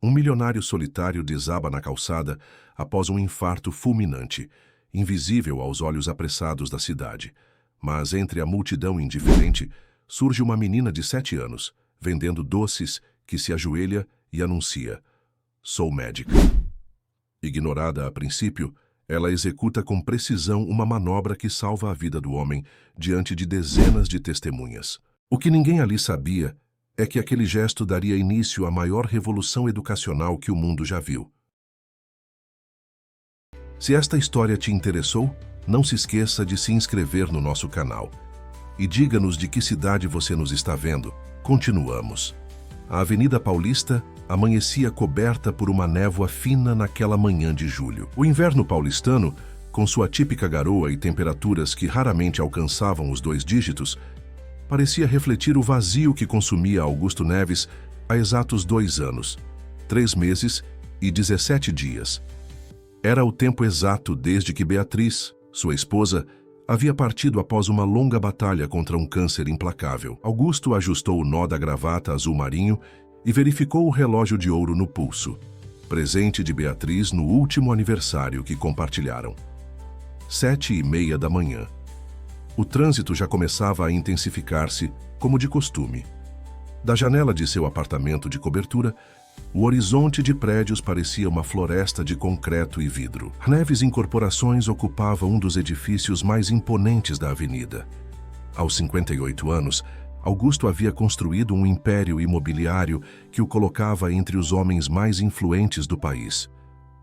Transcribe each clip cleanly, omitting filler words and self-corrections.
Um milionário solitário desaba na calçada após um infarto fulminante, invisível aos olhos apressados da cidade. Mas entre a multidão indiferente, surge uma menina de 7 anos, vendendo doces, que se ajoelha e anuncia: "Sou médica." Ignorada a princípio, ela executa com precisão uma manobra que salva a vida do homem diante de dezenas de testemunhas. O que ninguém ali sabia é que aquele gesto daria início à maior revolução educacional que o mundo já viu. Se esta história te interessou, não se esqueça de se inscrever no nosso canal. E diga-nos de que cidade você nos está vendo. Continuamos. A Avenida Paulista amanhecia coberta por uma névoa fina naquela manhã de julho. O inverno paulistano, com sua típica garoa e temperaturas que raramente alcançavam os 2 dígitos, parecia refletir o vazio que consumia Augusto Neves há exatos 2 anos, 3 meses e 17 dias. Era o tempo exato desde que Beatriz, sua esposa, havia partido após uma longa batalha contra um câncer implacável. Augusto ajustou o nó da gravata azul marinho e verificou o relógio de ouro no pulso, presente de Beatriz no último aniversário que compartilharam. 7h30 da manhã. O trânsito já começava a intensificar-se, como de costume. Da janela de seu apartamento de cobertura, o horizonte de prédios parecia uma floresta de concreto e vidro. Neves Incorporações ocupava um dos edifícios mais imponentes da avenida. Aos 58 anos, Augusto havia construído um império imobiliário que o colocava entre os homens mais influentes do país.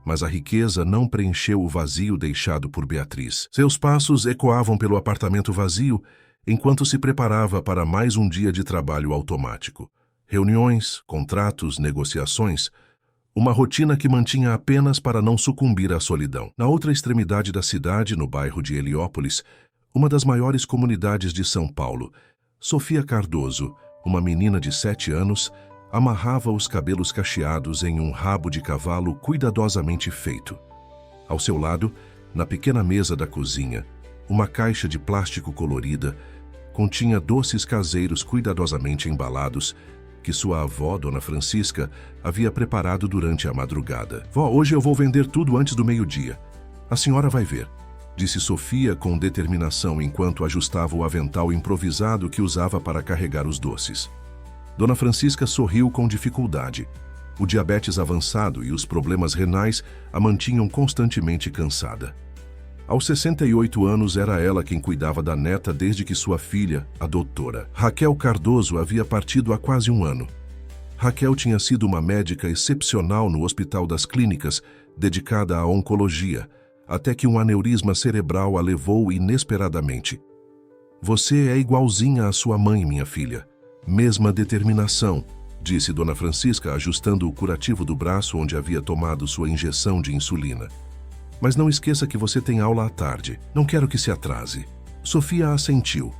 Mas a riqueza não preencheu o vazio deixado por Beatriz. Seus passos ecoavam pelo apartamento vazio enquanto se preparava para mais um dia de trabalho automático. Reuniões, contratos, negociações, uma rotina que mantinha apenas para não sucumbir à solidão. Na outra extremidade da cidade, no bairro de Heliópolis, uma das maiores comunidades de São Paulo, Sofia Cardoso, uma menina de 7 anos, amarrava os cabelos cacheados em um rabo de cavalo cuidadosamente feito. Ao seu lado, na pequena mesa da cozinha, uma caixa de plástico colorida continha doces caseiros cuidadosamente embalados que sua avó, Dona Francisca, havia preparado durante a madrugada. "Vó, hoje eu vou vender tudo antes do meio-dia. A senhora vai ver", disse Sofia com determinação enquanto ajustava o avental improvisado que usava para carregar os doces. Dona Francisca sorriu com dificuldade. O diabetes avançado e os problemas renais a mantinham constantemente cansada. Aos 68 anos, era ela quem cuidava da neta desde que sua filha, a doutora Raquel Cardoso, havia partido há quase um ano. Raquel tinha sido uma médica excepcional no Hospital das Clínicas, dedicada à oncologia, até que um aneurisma cerebral a levou inesperadamente. "Você é igualzinha à sua mãe, minha filha. Mesma determinação", disse Dona Francisca, ajustando o curativo do braço onde havia tomado sua injeção de insulina. "Mas não esqueça que você tem aula à tarde. Não quero que se atrase." Sofia assentiu,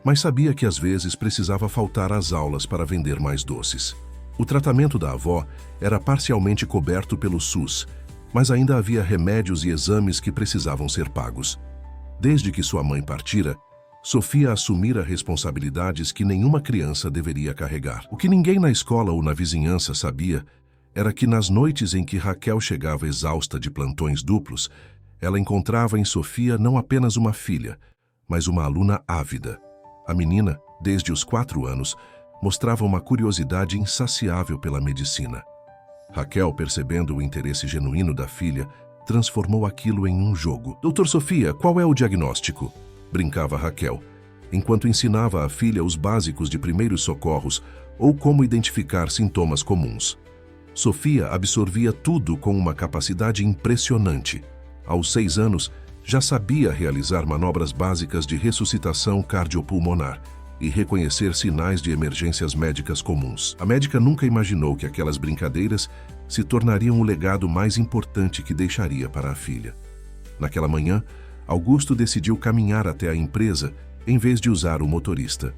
mas sabia que às vezes precisava faltar às aulas para vender mais doces. O tratamento da avó era parcialmente coberto pelo SUS, mas ainda havia remédios e exames que precisavam ser pagos. Desde que sua mãe partira, Sofia assumira responsabilidades que nenhuma criança deveria carregar. O que ninguém na escola ou na vizinhança sabia era que nas noites em que Raquel chegava exausta de plantões duplos, ela encontrava em Sofia não apenas uma filha, mas uma aluna ávida. A menina, desde os 4 anos, mostrava uma curiosidade insaciável pela medicina. Raquel, percebendo o interesse genuíno da filha, transformou aquilo em um jogo. "Doutor Sofia, qual é o diagnóstico?", brincava Raquel, enquanto ensinava à filha os básicos de primeiros socorros ou como identificar sintomas comuns. Sofia absorvia tudo com uma capacidade impressionante. Aos 6 anos, já sabia realizar manobras básicas de ressuscitação cardiopulmonar e reconhecer sinais de emergências médicas comuns. A médica nunca imaginou que aquelas brincadeiras se tornariam o legado mais importante que deixaria para a filha. Naquela manhã, Augusto decidiu caminhar até a empresa em vez de usar o motorista.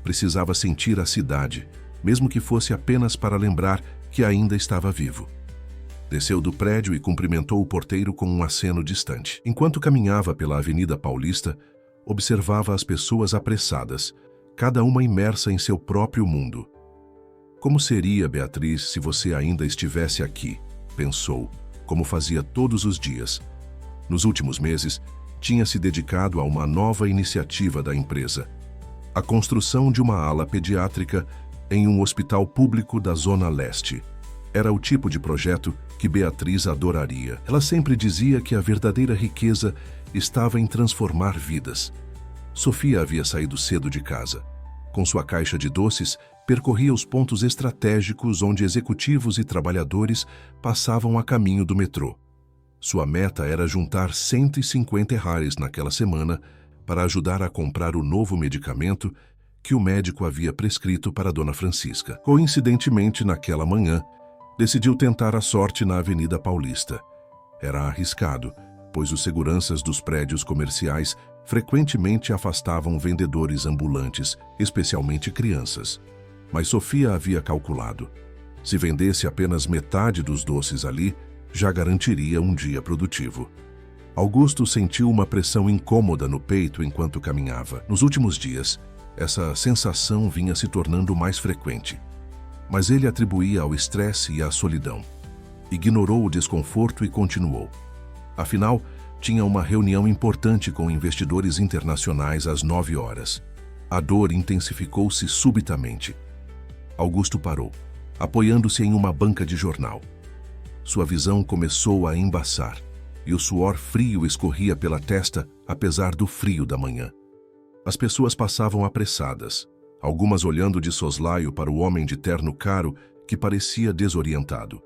Precisava sentir a cidade, mesmo que fosse apenas para lembrar que ainda estava vivo. Desceu do prédio e cumprimentou o porteiro com um aceno distante. Enquanto caminhava pela Avenida Paulista, observava as pessoas apressadas, cada uma imersa em seu próprio mundo. Como seria, Beatriz, se você ainda estivesse aqui? Pensou, como fazia todos os dias. Nos últimos meses, tinha se dedicado a uma nova iniciativa da empresa: a construção de uma ala pediátrica em um hospital público da Zona Leste. Era o tipo de projeto que Beatriz adoraria. Ela sempre dizia que a verdadeira riqueza estava em transformar vidas. Sofia havia saído cedo de casa. Com sua caixa de doces, percorria os pontos estratégicos onde executivos e trabalhadores passavam a caminho do metrô. Sua meta era juntar R$ 150 naquela semana para ajudar a comprar o novo medicamento que o médico havia prescrito para Dona Francisca. Coincidentemente, naquela manhã, decidiu tentar a sorte na Avenida Paulista. Era arriscado, pois os seguranças dos prédios comerciais frequentemente afastavam vendedores ambulantes, especialmente crianças. Mas Sofia havia calculado: se vendesse apenas metade dos doces ali, já garantiria um dia produtivo. Augusto sentiu uma pressão incômoda no peito enquanto caminhava. Nos últimos dias, essa sensação vinha se tornando mais frequente. Mas ele atribuía ao estresse e à solidão. Ignorou o desconforto e continuou. Afinal, tinha uma reunião importante com investidores internacionais às 9 horas. A dor intensificou-se subitamente. Augusto parou, apoiando-se em uma banca de jornal. Sua visão começou a embaçar, e o suor frio escorria pela testa, apesar do frio da manhã. As pessoas passavam apressadas, algumas olhando de soslaio para o homem de terno caro que parecia desorientado.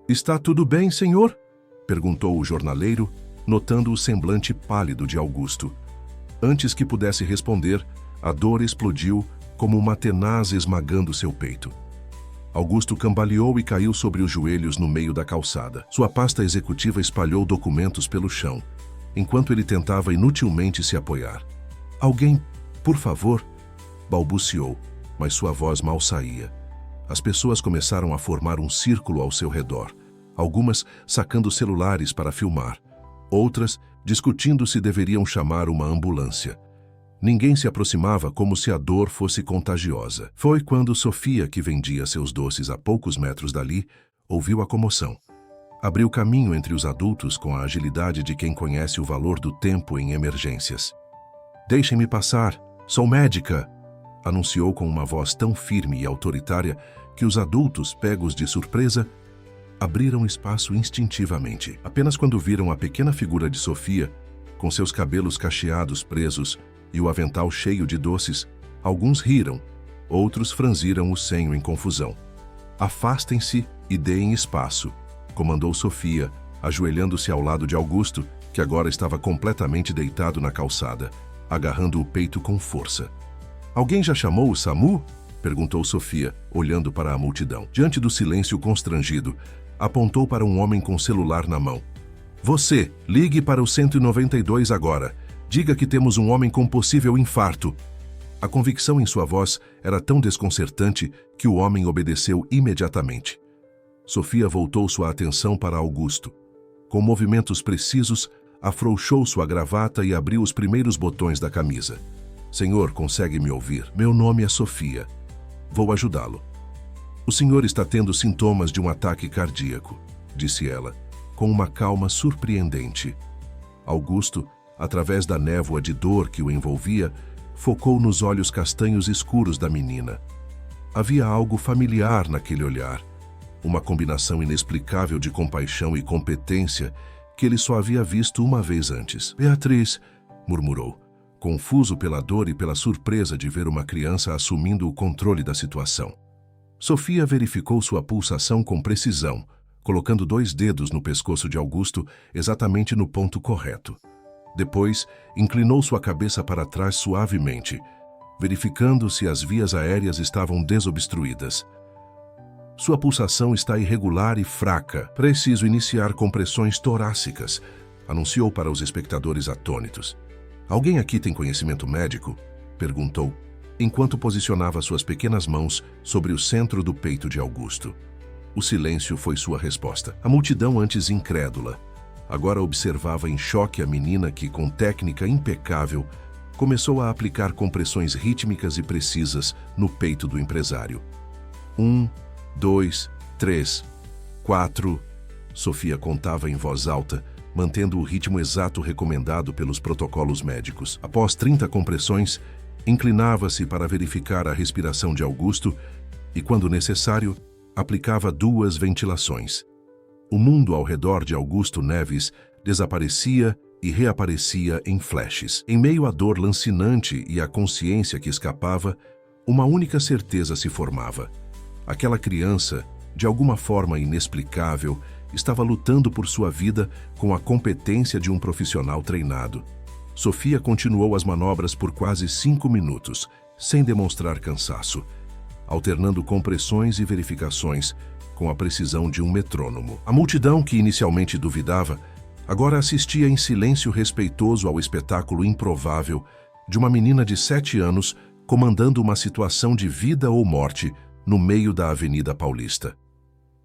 "Está tudo bem, senhor?" perguntou o jornaleiro, notando o semblante pálido de Augusto. Antes que pudesse responder, a dor explodiu como uma tenaz esmagando seu peito. Augusto cambaleou e caiu sobre os joelhos no meio da calçada. Sua pasta executiva espalhou documentos pelo chão, enquanto ele tentava inutilmente se apoiar. "Alguém, por favor?" balbuciou, mas sua voz mal saía. As pessoas começaram a formar um círculo ao seu redor, algumas sacando celulares para filmar, outras discutindo se deveriam chamar uma ambulância. Ninguém se aproximava como se a dor fosse contagiosa. Foi quando Sofia, que vendia seus doces a poucos metros dali, ouviu a comoção. Abriu caminho entre os adultos com a agilidade de quem conhece o valor do tempo em emergências. "Deixem-me passar, sou médica!" anunciou com uma voz tão firme e autoritária que os adultos, pegos de surpresa, abriram espaço instintivamente. Apenas quando viram a pequena figura de Sofia, com seus cabelos cacheados presos e o avental cheio de doces, alguns riram, outros franziram o senho em confusão. "Afastem-se e deem espaço", comandou Sofia, ajoelhando-se ao lado de Augusto, que agora estava completamente deitado na calçada, agarrando o peito com força. "Alguém já chamou o SAMU?" perguntou Sofia, olhando para a multidão. Diante do silêncio constrangido, apontou para um homem com celular na mão. "Você, ligue para o 192 agora. Diga que temos um homem com possível infarto." A convicção em sua voz era tão desconcertante que o homem obedeceu imediatamente. Sofia voltou sua atenção para Augusto. Com movimentos precisos, afrouxou sua gravata e abriu os primeiros botões da camisa. "Senhor, consegue me ouvir? Meu nome é Sofia. Vou ajudá-lo." "O senhor está tendo sintomas de um ataque cardíaco", disse ela, com uma calma surpreendente. Augusto, através da névoa de dor que o envolvia, focou nos olhos castanhos escuros da menina. Havia algo familiar naquele olhar, uma combinação inexplicável de compaixão e competência que ele só havia visto uma vez antes. "Beatriz", murmurou, confuso pela dor e pela surpresa de ver uma criança assumindo o controle da situação. Sofia verificou sua pulsação com precisão, colocando 2 dedos no pescoço de Augusto exatamente no ponto correto. Depois, inclinou sua cabeça para trás suavemente, verificando se as vias aéreas estavam desobstruídas. "Sua pulsação está irregular e fraca. Preciso iniciar compressões torácicas", anunciou para os espectadores atônitos. "Alguém aqui tem conhecimento médico?" perguntou, enquanto posicionava suas pequenas mãos sobre o centro do peito de Augusto. O silêncio foi sua resposta. A multidão, antes incrédula, agora observava em choque a menina que, com técnica impecável, começou a aplicar compressões rítmicas e precisas no peito do empresário. 1, 2, 3, 4. Sofia contava em voz alta, mantendo o ritmo exato recomendado pelos protocolos médicos. Após 30 compressões, inclinava-se para verificar a respiração de Augusto e, quando necessário, aplicava 2 ventilações. O mundo ao redor de Augusto Neves desaparecia e reaparecia em flashes. Em meio à dor lancinante e à consciência que escapava, uma única certeza se formava. Aquela criança, de alguma forma inexplicável, estava lutando por sua vida com a competência de um profissional treinado. Sofia continuou as manobras por quase 5 minutos, sem demonstrar cansaço, alternando compressões e verificações com a precisão de um metrônomo. A multidão, que inicialmente duvidava, agora assistia em silêncio respeitoso ao espetáculo improvável de uma menina de 7 anos comandando uma situação de vida ou morte no meio da Avenida Paulista.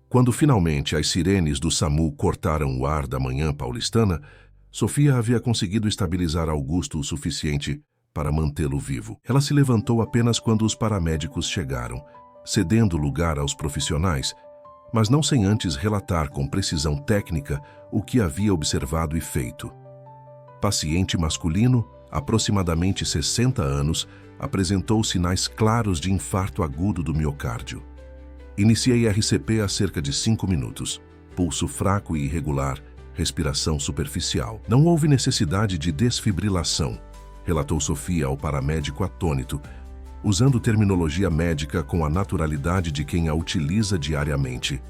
Quando finalmente as sirenes do SAMU cortaram o ar da manhã paulistana, Sofia havia conseguido estabilizar Augusto o suficiente para mantê-lo vivo. Ela se levantou apenas quando os paramédicos chegaram, cedendo lugar aos profissionais, mas não sem antes relatar com precisão técnica o que havia observado e feito. Paciente masculino, aproximadamente 60 anos, apresentou sinais claros de infarto agudo do miocárdio. Iniciei RCP há cerca de 5 minutos. Pulso fraco e irregular, respiração superficial. Não houve necessidade de desfibrilação, relatou Sofia ao paramédico atônito, usando terminologia médica com a naturalidade de quem a utiliza diariamente.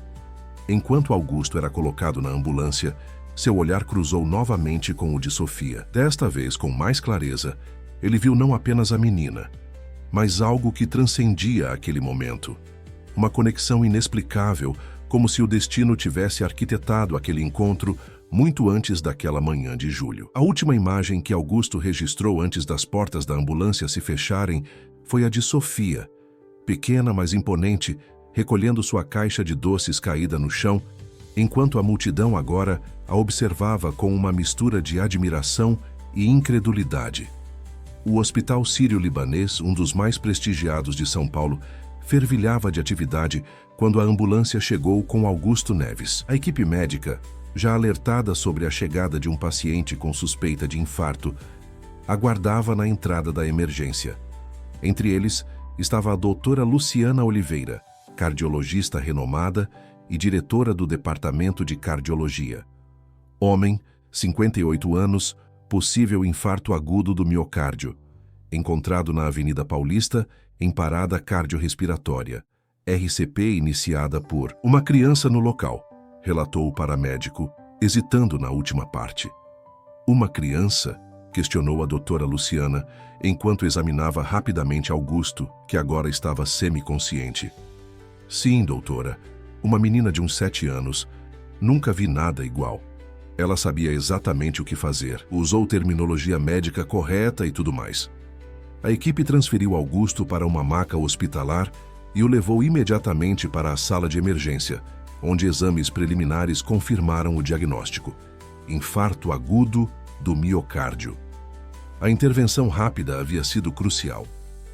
Enquanto Augusto era colocado na ambulância, seu olhar cruzou novamente com o de Sofia. Desta vez, com mais clareza, ele viu não apenas a menina, mas algo que transcendia aquele momento. Uma conexão inexplicável, como se o destino tivesse arquitetado aquele encontro muito antes daquela manhã de julho. A última imagem que Augusto registrou antes das portas da ambulância se fecharem foi a de Sofia, pequena mas imponente, recolhendo sua caixa de doces caída no chão, enquanto a multidão agora a observava com uma mistura de admiração e incredulidade. O Hospital Sírio-Libanês, um dos mais prestigiados de São Paulo, fervilhava de atividade quando a ambulância chegou com Augusto Neves. A equipe médica, já alertada sobre a chegada de um paciente com suspeita de infarto, aguardava na entrada da emergência. Entre eles estava a doutora Luciana Oliveira, cardiologista renomada e diretora do Departamento de Cardiologia. Homem, 58 anos, possível infarto agudo do miocárdio, encontrado na Avenida Paulista, em parada cardiorrespiratória. RCP iniciada por uma criança no local, relatou o paramédico, hesitando na última parte. Uma criança? Questionou a doutora Luciana, enquanto examinava rapidamente Augusto, que agora estava semiconsciente. Sim, doutora. Uma menina de uns 7 anos. Nunca vi nada igual. Ela sabia exatamente o que fazer, usou terminologia médica correta e tudo mais. A equipe transferiu Augusto para uma maca hospitalar e o levou imediatamente para a sala de emergência, onde exames preliminares confirmaram o diagnóstico: infarto agudo do miocárdio. A intervenção rápida havia sido crucial.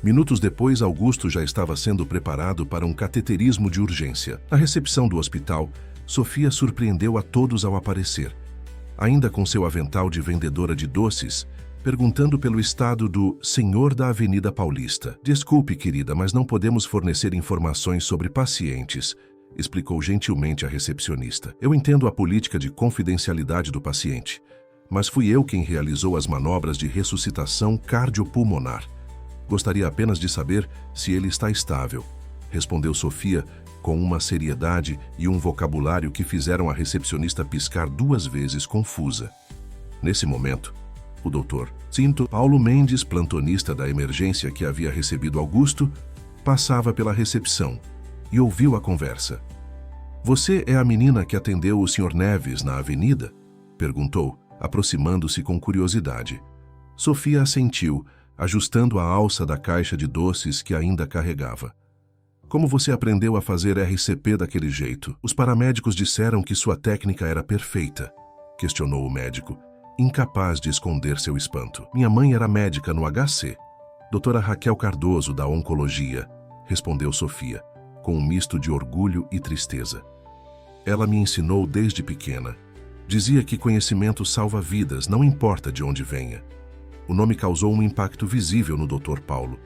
Minutos depois, Augusto já estava sendo preparado para um cateterismo de urgência. Na recepção do hospital, Sofia surpreendeu a todos ao aparecer, ainda com seu avental de vendedora de doces, perguntando pelo estado do senhor da Avenida Paulista. Desculpe, querida, mas não podemos fornecer informações sobre pacientes, explicou gentilmente a recepcionista. Eu entendo a política de confidencialidade do paciente, mas fui eu quem realizou as manobras de ressuscitação cardiopulmonar. Gostaria apenas de saber se ele está estável, respondeu Sofia com uma seriedade e um vocabulário que fizeram a recepcionista piscar 2 vezes confusa. Nesse momento, o doutor Paulo Mendes, plantonista da emergência que havia recebido Augusto, passava pela recepção e ouviu a conversa. Você é a menina que atendeu o Sr. Neves na avenida? Perguntou, aproximando-se com curiosidade. Sofia assentiu, ajustando a alça da caixa de doces que ainda carregava. Como você aprendeu a fazer RCP daquele jeito? Os paramédicos disseram que sua técnica era perfeita, questionou o médico, incapaz de esconder seu espanto. Minha mãe era médica no HC, doutora Raquel Cardoso, da Oncologia, respondeu Sofia, com um misto de orgulho e tristeza. Ela me ensinou desde pequena. Dizia que conhecimento salva vidas, não importa de onde venha. O nome causou um impacto visível no Dr. Paulo.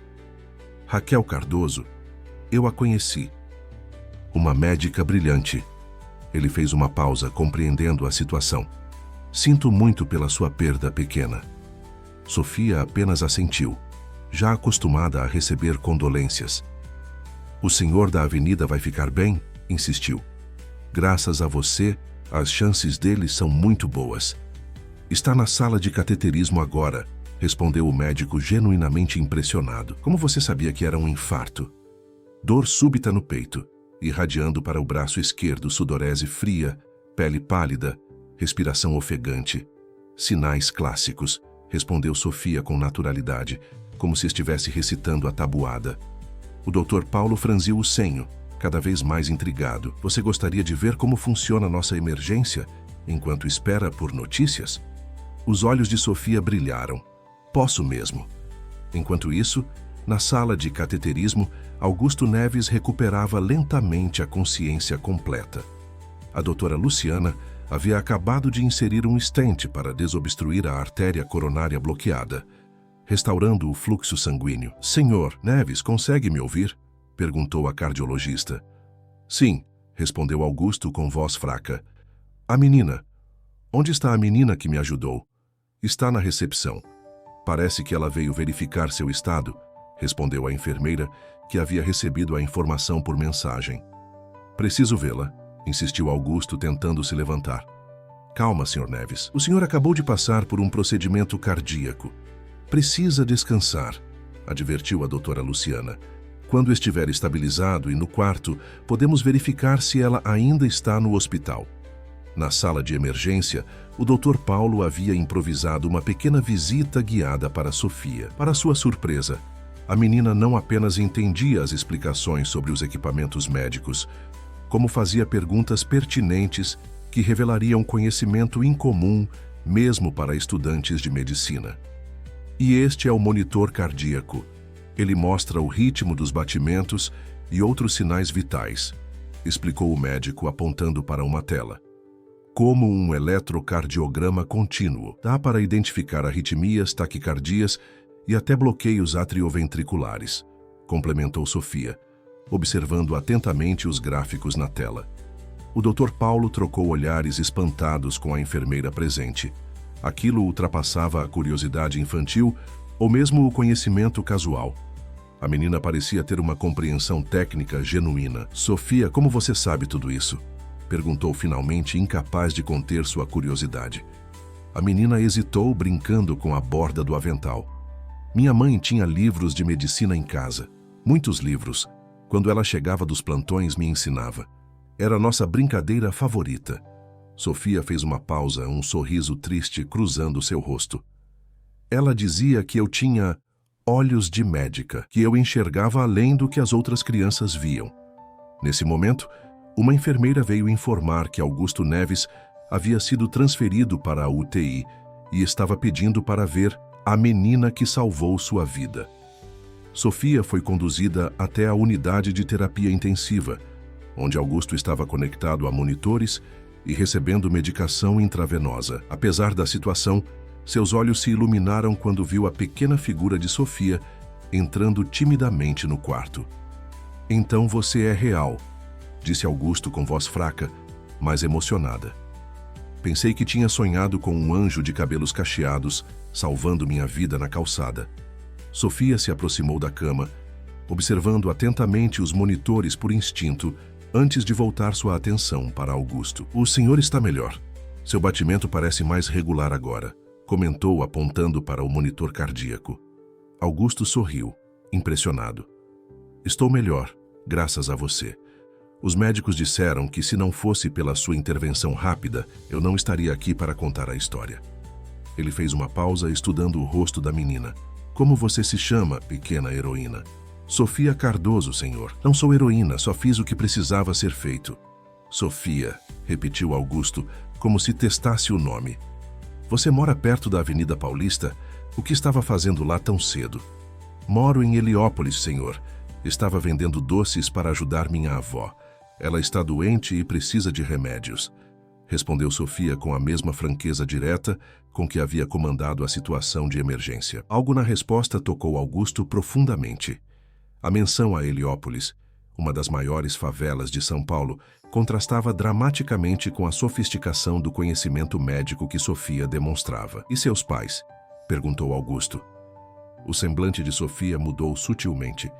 Raquel Cardoso, eu a conheci. Uma médica brilhante. Ele fez uma pausa, compreendendo a situação. Sinto muito pela sua perda, pequena. Sofia apenas assentiu, já acostumada a receber condolências. O senhor da avenida vai ficar bem? Insistiu. Graças a você, as chances dele são muito boas. Está na sala de cateterismo agora, respondeu o médico genuinamente impressionado. Como você sabia que era um infarto? Dor súbita no peito, irradiando para o braço esquerdo, sudorese fria, pele pálida, respiração ofegante. Sinais clássicos, respondeu Sofia com naturalidade, como se estivesse recitando a tabuada. O Dr. Paulo franziu o senho, cada vez mais intrigado. Você gostaria de ver como funciona nossa emergência, enquanto espera por notícias? Os olhos de Sofia brilharam. Posso mesmo. Enquanto isso, na sala de cateterismo, Augusto Neves recuperava lentamente a consciência completa. A doutora Luciana havia acabado de inserir um stent para desobstruir a artéria coronária bloqueada, restaurando o fluxo sanguíneo. Senhor Neves, consegue me ouvir? Perguntou a cardiologista. Sim, respondeu Augusto com voz fraca. A menina. Onde está a menina que me ajudou? Está na recepção. Parece que ela veio verificar seu estado, respondeu a enfermeira, que havia recebido a informação por mensagem. Preciso vê-la, insistiu Augusto, tentando se levantar. Calma, Sr. Neves. O senhor acabou de passar por um procedimento cardíaco. Precisa descansar, advertiu a doutora Luciana. Quando estiver estabilizado e no quarto, podemos verificar se ela ainda está no hospital. Na sala de emergência, o Dr. Paulo havia improvisado uma pequena visita guiada para Sofia. Para sua surpresa, a menina não apenas entendia as explicações sobre os equipamentos médicos, como fazia perguntas pertinentes que revelariam conhecimento incomum mesmo para estudantes de medicina. E este é o monitor cardíaco. Ele mostra o ritmo dos batimentos e outros sinais vitais, explicou o médico apontando para uma tela. Como um eletrocardiograma contínuo, dá para identificar arritmias, taquicardias e até bloqueios atrioventriculares, complementou Sofia, observando atentamente os gráficos na tela. O Dr. Paulo trocou olhares espantados com a enfermeira presente. Aquilo ultrapassava a curiosidade infantil ou mesmo o conhecimento casual. A menina parecia ter uma compreensão técnica genuína. Sofia, como você sabe tudo isso? Perguntou finalmente, incapaz de conter sua curiosidade. A menina hesitou, brincando com a borda do avental. Minha mãe tinha livros de medicina em casa. Muitos livros. Quando ela chegava dos plantões, me ensinava. Era nossa brincadeira favorita. Sofia fez uma pausa, um sorriso triste cruzando seu rosto. Ela dizia que eu tinha olhos de médica, que eu enxergava além do que as outras crianças viam. Nesse momento, uma enfermeira veio informar que Augusto Neves havia sido transferido para a UTI e estava pedindo para ver a menina que salvou sua vida. Sofia foi conduzida até a unidade de terapia intensiva, onde Augusto estava conectado a monitores e recebendo medicação intravenosa. Apesar da situação, seus olhos se iluminaram quando viu a pequena figura de Sofia entrando timidamente no quarto. Então você é real, disse Augusto com voz fraca, mas emocionada. Pensei que tinha sonhado com um anjo de cabelos cacheados, salvando minha vida na calçada. Sofia se aproximou da cama, observando atentamente os monitores por instinto, antes de voltar sua atenção para Augusto. O senhor está melhor. Seu batimento parece mais regular agora, comentou apontando para o monitor cardíaco. Augusto sorriu, impressionado. Estou melhor, graças a você. Os médicos disseram que se não fosse pela sua intervenção rápida, eu não estaria aqui para contar a história. Ele fez uma pausa estudando o rosto da menina. Como você se chama, pequena heroína? Sofia Cardoso, senhor. Não sou heroína, só fiz o que precisava ser feito. Sofia, repetiu Augusto, como se testasse o nome. Você mora perto da Avenida Paulista? O que estava fazendo lá tão cedo? Moro em Heliópolis, senhor. Estava vendendo doces para ajudar minha avó. Ela está doente e precisa de remédios. Respondeu Sofia com a mesma franqueza direta com que havia comandado a situação de emergência. Algo na resposta tocou Augusto profundamente. A menção a Heliópolis, uma das maiores favelas de São Paulo, contrastava dramaticamente com a sofisticação do conhecimento médico que Sofia demonstrava. E seus pais? Perguntou Augusto. O semblante de Sofia mudou sutilmente.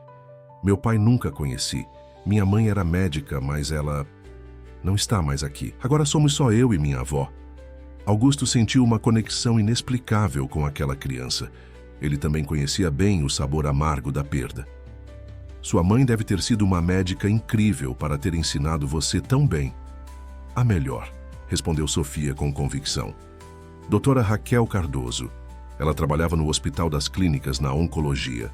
Meu pai nunca conheci. Minha mãe era médica, mas ela não está mais aqui. Agora somos só eu e minha avó. Augusto sentiu uma conexão inexplicável com aquela criança. Ele também conhecia bem o sabor amargo da perda. Sua mãe deve ter sido uma médica incrível para ter ensinado você tão bem. A melhor, respondeu Sofia com convicção. Doutora Raquel Cardoso. Ela trabalhava no Hospital das Clínicas na Oncologia.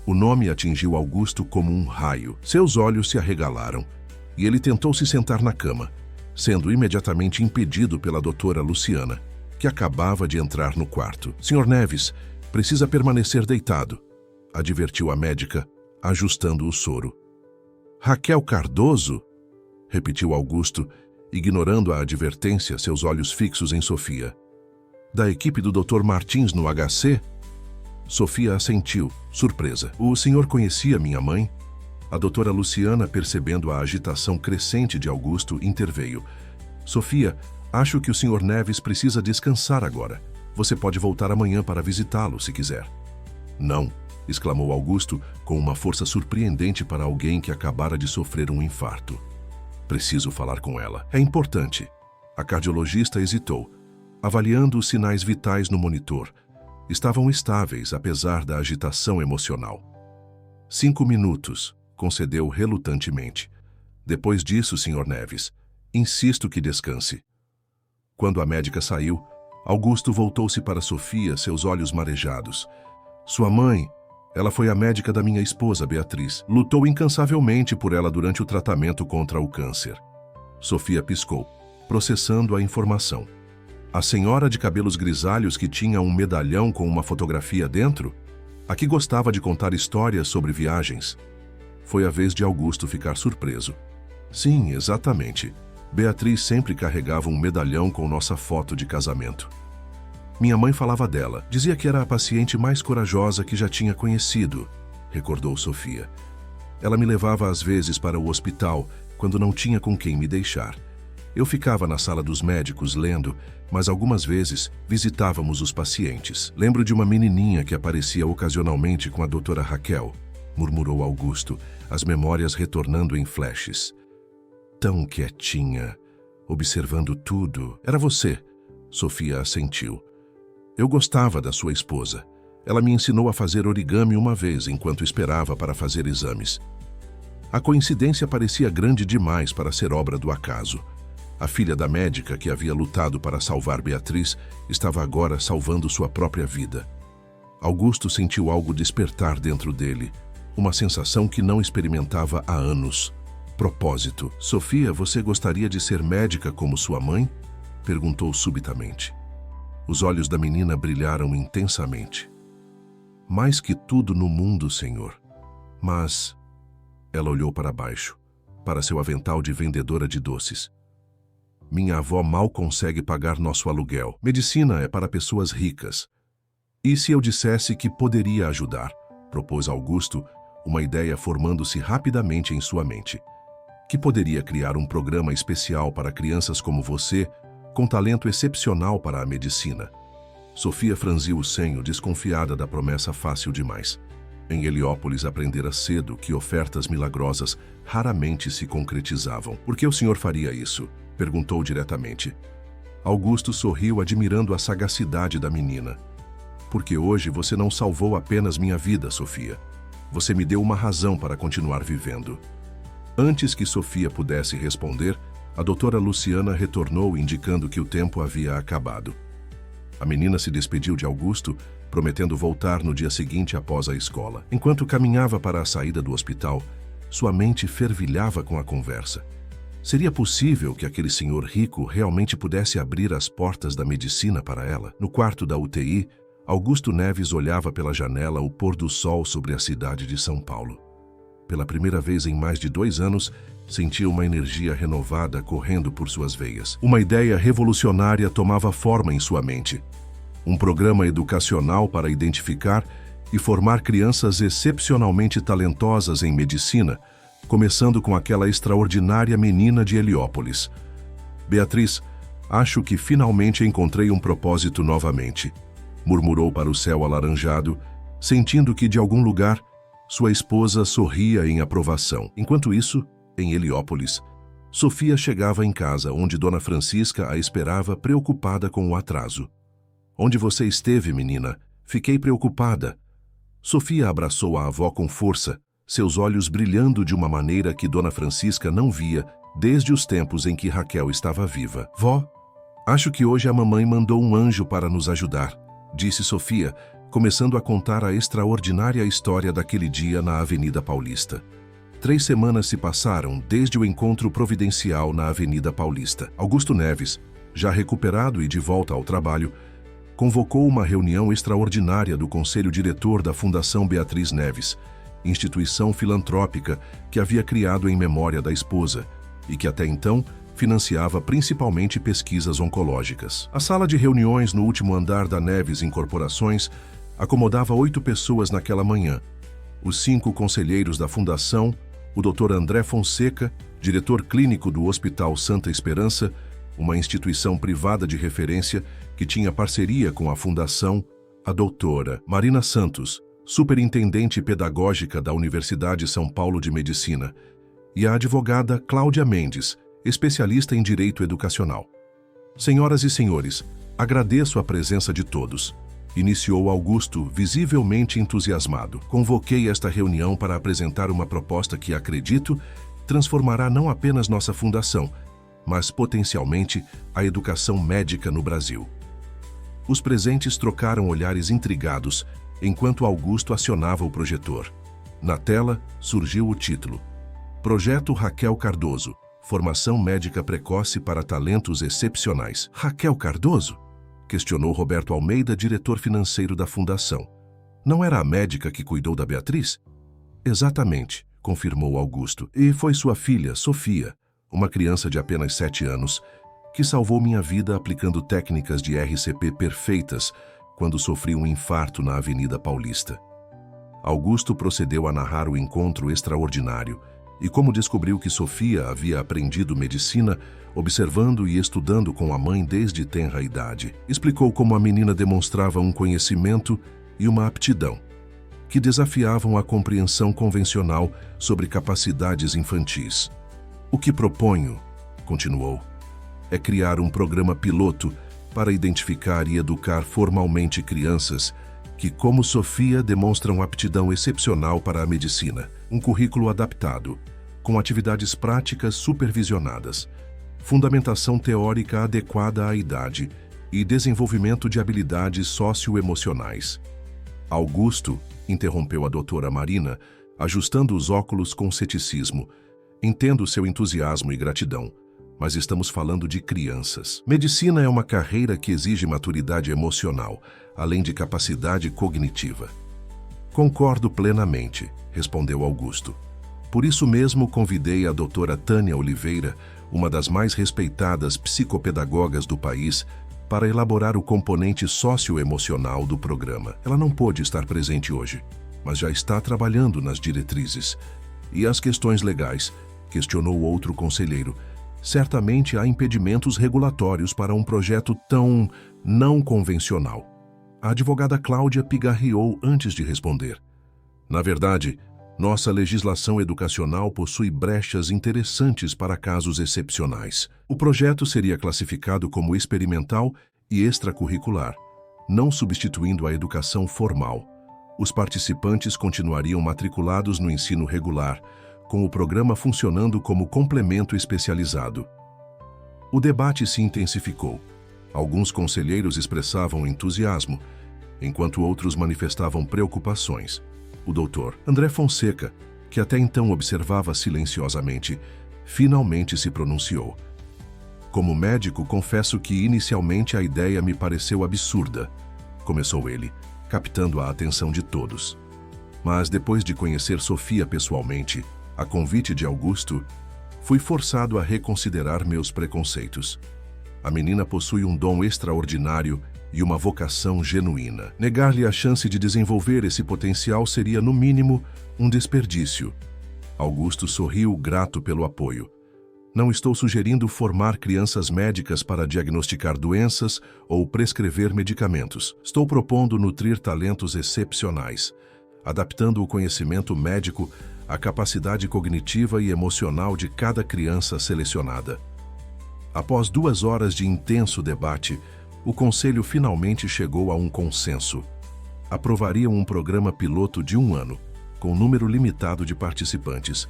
O nome atingiu Augusto como um raio. Seus olhos se arregalaram e ele tentou se sentar na cama, sendo imediatamente impedido pela doutora Luciana, que acabava de entrar no quarto. Sr. Neves, precisa permanecer deitado, advertiu a médica, ajustando o soro. Raquel Cardoso? Repetiu Augusto, ignorando a advertência, seus olhos fixos em Sofia. Da equipe do Dr. Martins no HC? Sofia assentiu, surpresa. O senhor conhecia minha mãe? A doutora Luciana, percebendo a agitação crescente de Augusto, interveio. Sofia, acho que o Sr. Neves precisa descansar agora. Você pode voltar amanhã para visitá-lo, se quiser. Não, exclamou Augusto com uma força surpreendente para alguém que acabara de sofrer um infarto. Preciso falar com ela. É importante. A cardiologista hesitou, avaliando os sinais vitais no monitor. Estavam estáveis, apesar da agitação emocional. 5 minutos, concedeu relutantemente. Depois disso, Sr. Neves, insisto que descanse. Quando a médica saiu, Augusto voltou-se para Sofia, seus olhos marejados. Sua mãe, ela foi a médica da minha esposa, Beatriz. Lutou incansavelmente por ela durante o tratamento contra o câncer. Sofia piscou, processando a informação. A senhora de cabelos grisalhos que tinha um medalhão com uma fotografia dentro? A que gostava de contar histórias sobre viagens? Foi a vez de Augusto ficar surpreso. Sim, exatamente. Beatriz sempre carregava um medalhão com nossa foto de casamento. Minha mãe falava dela, dizia que era a paciente mais corajosa que já tinha conhecido, recordou Sofia. Ela me levava às vezes para o hospital, quando não tinha com quem me deixar. Eu ficava na sala dos médicos lendo, mas algumas vezes visitávamos os pacientes. Lembro de uma menininha que aparecia ocasionalmente com a doutora Raquel, murmurou Augusto, as memórias retornando em flashes. Tão quietinha, observando tudo. Era você, Sofia assentiu. Eu gostava da sua esposa. Ela me ensinou a fazer origami uma vez enquanto esperava para fazer exames. A coincidência parecia grande demais para ser obra do acaso. A filha da médica que havia lutado para salvar Beatriz estava agora salvando sua própria vida. Augusto sentiu algo despertar dentro dele, uma sensação que não experimentava há anos. Propósito. Sofia, você gostaria de ser médica como sua mãe? Perguntou subitamente. Os olhos da menina brilharam intensamente. Mais que tudo no mundo, senhor. Mas... Ela olhou para baixo, para seu avental de vendedora de doces. Minha avó mal consegue pagar nosso aluguel. Medicina é para pessoas ricas. E se eu dissesse que poderia ajudar? Propôs Augusto, uma ideia formando-se rapidamente em sua mente. Que poderia criar um programa especial para crianças como você, com talento excepcional para a medicina. Sofia franziu o senho, desconfiada da promessa fácil demais. Em Heliópolis aprendera cedo que ofertas milagrosas raramente se concretizavam. Por que o senhor faria isso? Perguntou diretamente. Augusto sorriu, admirando a sagacidade da menina. Porque hoje você não salvou apenas minha vida, Sofia. Você me deu uma razão para continuar vivendo. Antes que Sofia pudesse responder, a doutora Luciana retornou indicando que o tempo havia acabado. A menina se despediu de Augusto, prometendo voltar no dia seguinte após a escola. Enquanto caminhava para a saída do hospital, sua mente fervilhava com a conversa. Seria possível que aquele senhor rico realmente pudesse abrir as portas da medicina para ela? No quarto da UTI, Augusto Neves olhava pela janela o pôr do sol sobre a cidade de São Paulo. pela primeira vez em mais de 2 anos, sentia uma energia renovada correndo por suas veias. Uma ideia revolucionária tomava forma em sua mente. Um programa educacional para identificar e formar crianças excepcionalmente talentosas em medicina, começando com aquela extraordinária menina de Heliópolis. Beatriz, acho que finalmente encontrei um propósito novamente, murmurou para o céu alaranjado, sentindo que de algum lugar sua esposa sorria em aprovação. Enquanto isso, em Heliópolis, Sofia chegava em casa, onde Dona Francisca a esperava preocupada com o atraso. Onde você esteve, menina? Fiquei preocupada. Sofia abraçou a avó com força, seus olhos brilhando de uma maneira que Dona Francisca não via desde os tempos em que Raquel estava viva. Vó, acho que hoje a mamãe mandou um anjo para nos ajudar, disse Sofia, começando a contar a extraordinária história daquele dia na Avenida Paulista. 3 semanas se passaram desde o encontro providencial na Avenida Paulista. Augusto Neves, já recuperado e de volta ao trabalho, convocou uma reunião extraordinária do Conselho Diretor da Fundação Beatriz Neves, instituição filantrópica que havia criado em memória da esposa e que até então financiava principalmente pesquisas oncológicas. A sala de reuniões no último andar da Neves Incorporações acomodava 8 pessoas naquela manhã. Os 5 conselheiros da Fundação, o Dr. André Fonseca, diretor clínico do Hospital Santa Esperança, uma instituição privada de referência que tinha parceria com a Fundação, a doutora Marina Santos, superintendente pedagógica da Universidade São Paulo de Medicina, e a advogada Cláudia Mendes, especialista em direito educacional. Senhoras e senhores, agradeço a presença de todos. Iniciou Augusto, visivelmente entusiasmado. Convoquei esta reunião para apresentar uma proposta que, acredito, transformará não apenas nossa fundação, mas potencialmente a educação médica no Brasil. Os presentes trocaram olhares intrigados enquanto Augusto acionava o projetor. Na tela surgiu o título: Projeto Raquel Cardoso, Formação Médica Precoce para Talentos Excepcionais. Raquel Cardoso? Questionou Roberto Almeida, diretor financeiro da Fundação. Não era a médica que cuidou da Beatriz? Exatamente, confirmou Augusto. E foi sua filha, Sofia, uma criança de apenas 7 anos, que salvou minha vida aplicando técnicas de RCP perfeitas quando sofri um infarto na Avenida Paulista. Augusto procedeu a narrar o encontro extraordinário e como descobriu que Sofia havia aprendido medicina observando e estudando com a mãe desde tenra idade. Explicou como a menina demonstrava um conhecimento e uma aptidão que desafiavam a compreensão convencional sobre capacidades infantis. O que proponho, continuou, é criar um programa piloto para identificar e educar formalmente crianças que, como Sofia, demonstram aptidão excepcional para a medicina. Um currículo adaptado, com atividades práticas supervisionadas, fundamentação teórica adequada à idade e desenvolvimento de habilidades socioemocionais. Augusto, interrompeu a doutora Marina, ajustando os óculos com ceticismo. Entendo seu entusiasmo e gratidão, mas estamos falando de crianças. Medicina é uma carreira que exige maturidade emocional, além de capacidade cognitiva. Concordo plenamente, respondeu Augusto. Por isso mesmo convidei a doutora Tânia Oliveira, uma das mais respeitadas psicopedagogas do país, para elaborar o componente socioemocional do programa. Ela não pôde estar presente hoje, mas já está trabalhando nas diretrizes. E as questões legais? Questionou outro conselheiro. Certamente há impedimentos regulatórios para um projeto tão não convencional. A advogada Cláudia pigarreou antes de responder. Na verdade, nossa legislação educacional possui brechas interessantes para casos excepcionais. O projeto seria classificado como experimental e extracurricular, não substituindo a educação formal. Os participantes continuariam matriculados no ensino regular, com o programa funcionando como complemento especializado. O debate se intensificou. Alguns conselheiros expressavam entusiasmo, enquanto outros manifestavam preocupações. O doutor André Fonseca, que até então observava silenciosamente, finalmente se pronunciou. Como médico, confesso que inicialmente a ideia me pareceu absurda, começou ele, captando a atenção de todos. Mas depois de conhecer Sofia pessoalmente, a convite de Augusto, fui forçado a reconsiderar meus preconceitos. A menina possui um dom extraordinário e uma vocação genuína. Negar-lhe a chance de desenvolver esse potencial seria, no mínimo, um desperdício. Augusto sorriu, grato pelo apoio. Não estou sugerindo formar crianças médicas para diagnosticar doenças ou prescrever medicamentos. Estou propondo nutrir talentos excepcionais, adaptando o conhecimento médico à capacidade cognitiva e emocional de cada criança selecionada. Após 2 horas de intenso debate, o conselho finalmente chegou a um consenso. Aprovariam um programa piloto de 1 ano, com número limitado de participantes,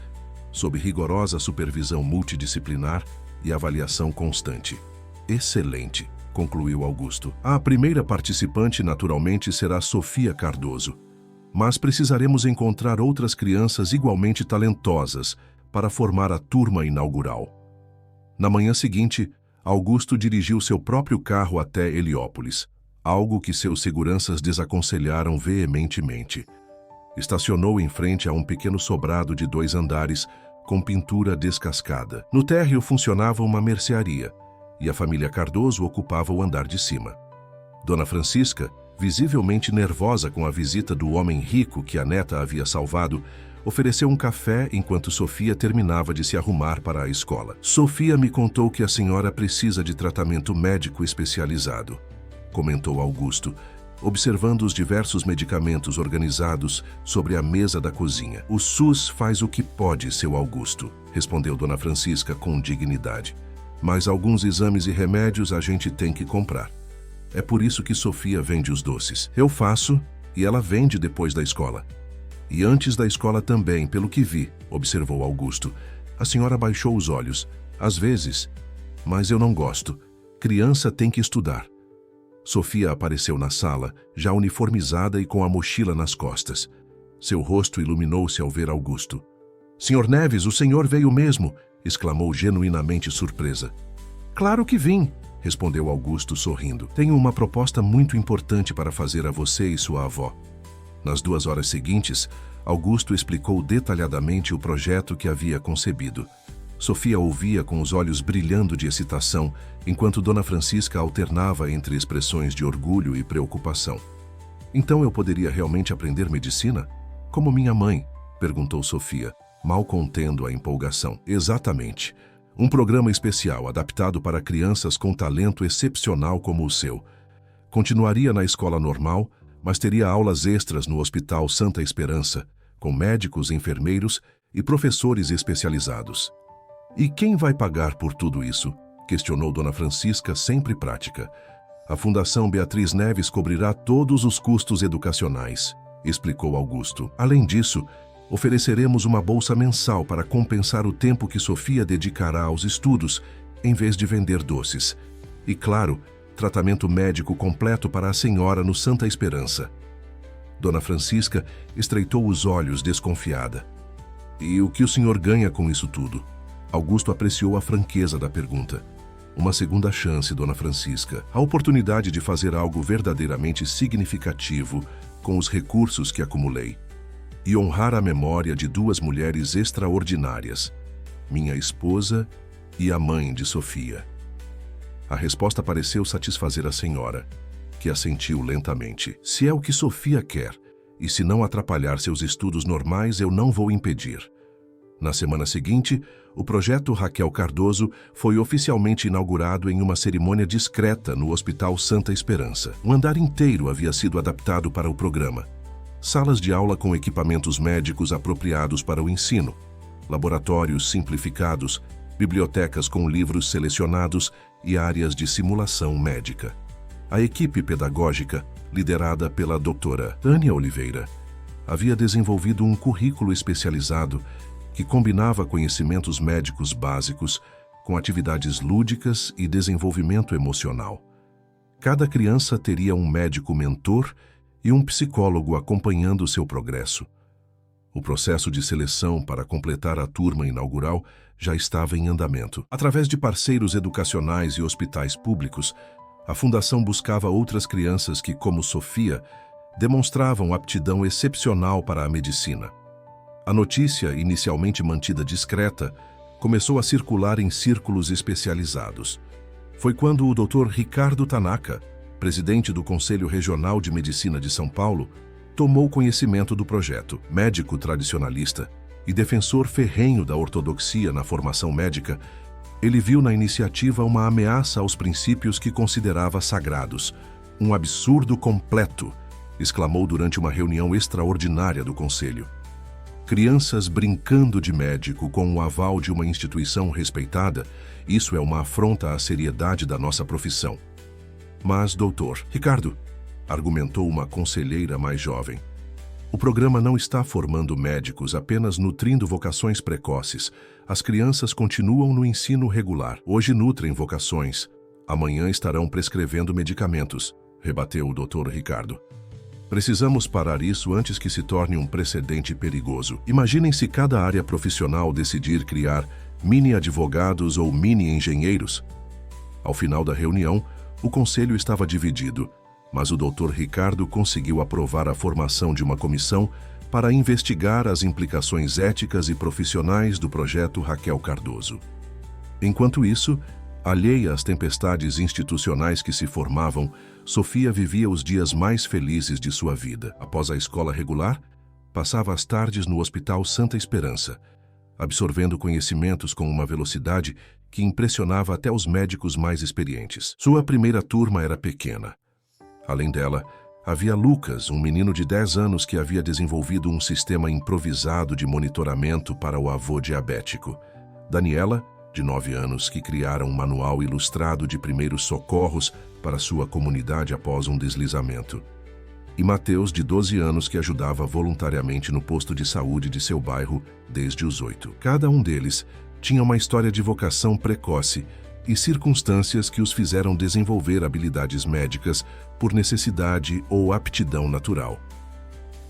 sob rigorosa supervisão multidisciplinar e avaliação constante. Excelente, concluiu Augusto. A primeira participante, naturalmente, será Sofia Cardoso, mas precisaremos encontrar outras crianças igualmente talentosas para formar a turma inaugural. Na manhã seguinte, Augusto dirigiu seu próprio carro até Heliópolis, algo que seus seguranças desaconselharam veementemente. Estacionou em frente a um pequeno sobrado de 2 andares, com pintura descascada. No térreo funcionava uma mercearia, e a família Cardoso ocupava o andar de cima. Dona Francisca, visivelmente nervosa com a visita do homem rico que a neta havia salvado, ofereceu um café enquanto Sofia terminava de se arrumar para a escola. Sofia me contou que a senhora precisa de tratamento médico especializado, comentou Augusto, observando os diversos medicamentos organizados sobre a mesa da cozinha. O SUS faz o que pode, seu Augusto, respondeu Dona Francisca com dignidade. Mas alguns exames e remédios a gente tem que comprar. É por isso que Sofia vende os doces. Eu faço e ela vende depois da escola. E antes da escola também, pelo que vi, observou Augusto. A senhora baixou os olhos. Às vezes. Mas eu não gosto. Criança tem que estudar. Sofia apareceu na sala, já uniformizada e com a mochila nas costas. Seu rosto iluminou-se ao ver Augusto. Senhor Neves, o senhor veio mesmo, exclamou genuinamente surpresa. Claro que vim, respondeu Augusto sorrindo. Tenho uma proposta muito importante para fazer a você e sua avó. Nas 2 horas seguintes, Augusto explicou detalhadamente o projeto que havia concebido. Sofia ouvia com os olhos brilhando de excitação, enquanto Dona Francisca alternava entre expressões de orgulho e preocupação. Então eu poderia realmente aprender medicina? Como minha mãe? Perguntou Sofia, mal contendo a empolgação. Exatamente. Um programa especial adaptado para crianças com talento excepcional como o seu. Continuaria na escola normal, mas teria aulas extras no Hospital Santa Esperança, com médicos, enfermeiros e professores especializados. E quem vai pagar por tudo isso? Questionou Dona Francisca, sempre prática. A Fundação Beatriz Neves cobrirá todos os custos educacionais, explicou Augusto. Além disso, ofereceremos uma bolsa mensal para compensar o tempo que Sofia dedicará aos estudos, em vez de vender doces. E, claro, tratamento médico completo para a senhora no Santa Esperança. Dona Francisca estreitou os olhos, desconfiada. E o que o senhor ganha com isso tudo? Augusto apreciou a franqueza da pergunta. Uma segunda chance, Dona Francisca. A oportunidade de fazer algo verdadeiramente significativo com os recursos que acumulei. E honrar a memória de 2 mulheres extraordinárias, minha esposa e a mãe de Sofia. A resposta pareceu satisfazer a senhora, que assentiu lentamente. Se é o que Sofia quer, e se não atrapalhar seus estudos normais, eu não vou impedir. Na semana seguinte, o projeto Raquel Cardoso foi oficialmente inaugurado em uma cerimônia discreta no Hospital Santa Esperança. Um andar inteiro havia sido adaptado para o programa. Salas de aula com equipamentos médicos apropriados para o ensino, laboratórios simplificados, bibliotecas com livros selecionados e áreas de simulação médica. A equipe pedagógica, liderada pela doutora Tânia Oliveira, havia desenvolvido um currículo especializado que combinava conhecimentos médicos básicos com atividades lúdicas e desenvolvimento emocional. Cada criança teria um médico mentor e um psicólogo acompanhando seu progresso. O processo de seleção para completar a turma inaugural já estava em andamento. Através de parceiros educacionais e hospitais públicos, a Fundação buscava outras crianças que, como Sofia, demonstravam aptidão excepcional para a medicina. A notícia, inicialmente mantida discreta, começou a circular em círculos especializados. Foi quando o Dr. Ricardo Tanaka, presidente do Conselho Regional de Medicina de São Paulo, tomou conhecimento do projeto. Médico tradicionalista e defensor ferrenho da ortodoxia na formação médica, ele viu na iniciativa uma ameaça aos princípios que considerava sagrados. Um absurdo completo, exclamou durante uma reunião extraordinária do Conselho. Crianças brincando de médico com o aval de uma instituição respeitada, isso é uma afronta à seriedade da nossa profissão. Mas, doutor Ricardo, argumentou uma conselheira mais jovem, o programa não está formando médicos, apenas nutrindo vocações precoces. As crianças continuam no ensino regular. Hoje nutrem vocações. Amanhã estarão prescrevendo medicamentos, rebateu o Dr. Ricardo. Precisamos parar isso antes que se torne um precedente perigoso. Imaginem se cada área profissional decidir criar mini-advogados ou mini-engenheiros. Ao final da reunião, o conselho estava dividido, mas o Dr. Ricardo conseguiu aprovar a formação de uma comissão para investigar as implicações éticas e profissionais do projeto Raquel Cardoso. Enquanto isso, alheia às tempestades institucionais que se formavam, Sofia vivia os dias mais felizes de sua vida. Após a escola regular, passava as tardes no Hospital Santa Esperança, absorvendo conhecimentos com uma velocidade que impressionava até os médicos mais experientes. Sua primeira turma era pequena. Além dela, havia Lucas, um menino de 10 anos que havia desenvolvido um sistema improvisado de monitoramento para o avô diabético. Daniela, de 9 anos, que criara um manual ilustrado de primeiros socorros para sua comunidade após um deslizamento. E Mateus, de 12 anos, que ajudava voluntariamente no posto de saúde de seu bairro desde os 8. Cada um deles tinha uma história de vocação precoce e circunstâncias que os fizeram desenvolver habilidades médicas por necessidade ou aptidão natural.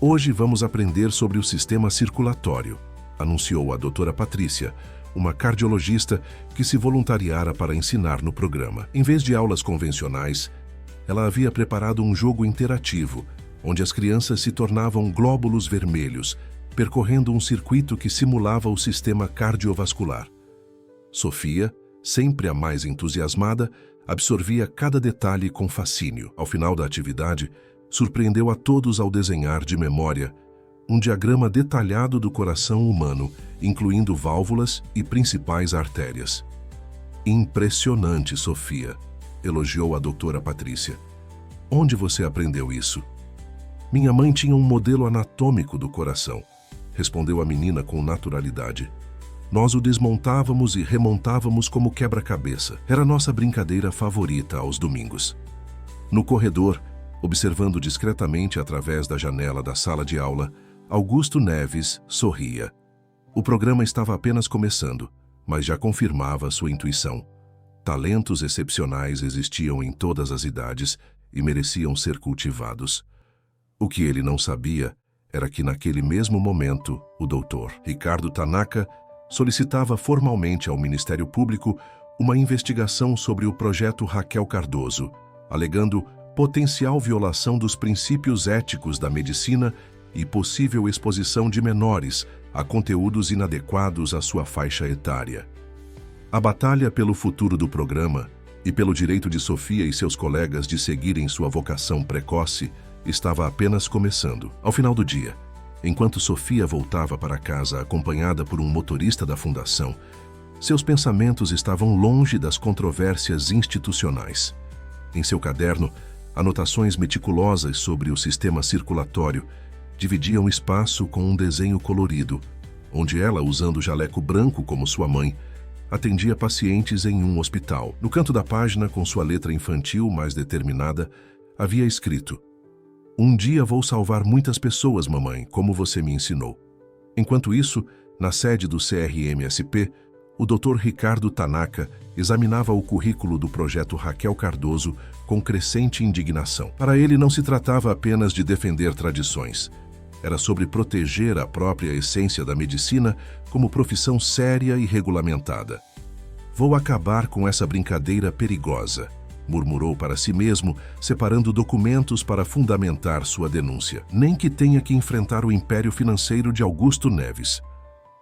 Hoje vamos aprender sobre o sistema circulatório, anunciou a doutora Patrícia, uma cardiologista que se voluntariara para ensinar no programa. Em vez de aulas convencionais, ela havia preparado um jogo interativo, onde as crianças se tornavam glóbulos vermelhos, percorrendo um circuito que simulava o sistema cardiovascular. Sofia, sempre a mais entusiasmada, absorvia cada detalhe com fascínio. Ao final da atividade, surpreendeu a todos ao desenhar de memória um diagrama detalhado do coração humano, incluindo válvulas e principais artérias. Impressionante, Sofia, elogiou a doutora Patrícia. Onde você aprendeu isso? Minha mãe tinha um modelo anatômico do coração, respondeu a menina com naturalidade. Nós o desmontávamos e remontávamos como quebra-cabeça. Era nossa brincadeira favorita aos domingos. No corredor, observando discretamente através da janela da sala de aula, Augusto Neves sorria. O programa estava apenas começando, mas já confirmava sua intuição. Talentos excepcionais existiam em todas as idades e mereciam ser cultivados. O que ele não sabia era que naquele mesmo momento, o Dr. Ricardo Tanaka solicitava formalmente ao Ministério Público uma investigação sobre o projeto Raquel Cardoso, alegando potencial violação dos princípios éticos da medicina e possível exposição de menores a conteúdos inadequados à sua faixa etária. A batalha pelo futuro do programa e pelo direito de Sofia e seus colegas de seguirem sua vocação precoce estava apenas começando. Ao final do dia, enquanto Sofia voltava para casa acompanhada por um motorista da fundação, seus pensamentos estavam longe das controvérsias institucionais. Em seu caderno, anotações meticulosas sobre o sistema circulatório dividiam espaço com um desenho colorido, onde ela, usando o jaleco branco como sua mãe, atendia pacientes em um hospital. No canto da página, com sua letra infantil mais determinada, havia escrito: "Um dia vou salvar muitas pessoas, mamãe, como você me ensinou." Enquanto isso, na sede do CRMSP, o Dr. Ricardo Tanaka examinava o currículo do projeto Raquel Cardoso com crescente indignação. Para ele, não se tratava apenas de defender tradições. Era sobre proteger a própria essência da medicina como profissão séria e regulamentada. "Vou acabar com essa brincadeira perigosa", murmurou para si mesmo, separando documentos para fundamentar sua denúncia. Nem que tenha que enfrentar o império financeiro de Augusto Neves.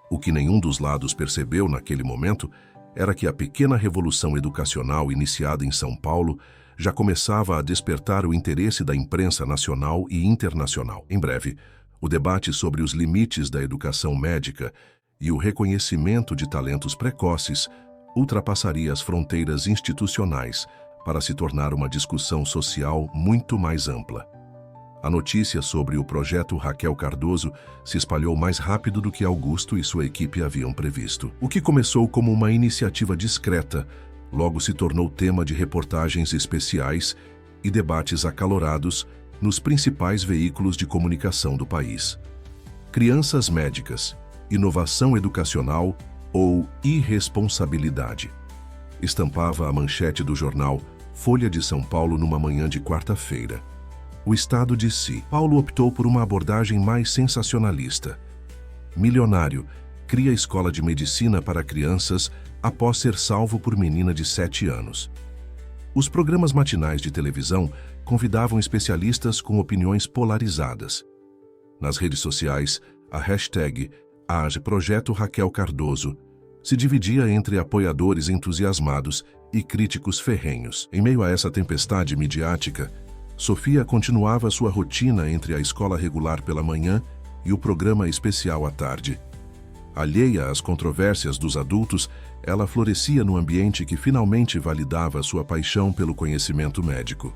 O que nenhum dos lados percebeu naquele momento era que a pequena revolução educacional iniciada em São Paulo já começava a despertar o interesse da imprensa nacional e internacional. Em breve, o debate sobre os limites da educação médica e o reconhecimento de talentos precoces ultrapassaria as fronteiras institucionais para se tornar uma discussão social muito mais ampla. A notícia sobre o projeto Raquel Cardoso se espalhou mais rápido do que Augusto e sua equipe haviam previsto. O que começou como uma iniciativa discreta, logo se tornou tema de reportagens especiais e debates acalorados nos principais veículos de comunicação do país. Crianças médicas, inovação educacional ou irresponsabilidade. Estampava a manchete do jornal Folha de São Paulo numa manhã de quarta-feira. O estado de si. Paulo optou por uma abordagem mais sensacionalista. Milionário cria escola de medicina para crianças após ser salvo por menina de 7 anos. Os programas matinais de televisão convidavam especialistas com opiniões polarizadas. Nas redes sociais, a hashtag #Projeto Raquel Cardoso se dividia entre apoiadores entusiasmados e críticos ferrenhos. Em meio a essa tempestade midiática, Sofia continuava sua rotina entre a escola regular pela manhã e o programa especial à tarde. Alheia às controvérsias dos adultos, ela florescia no ambiente que finalmente validava sua paixão pelo conhecimento médico.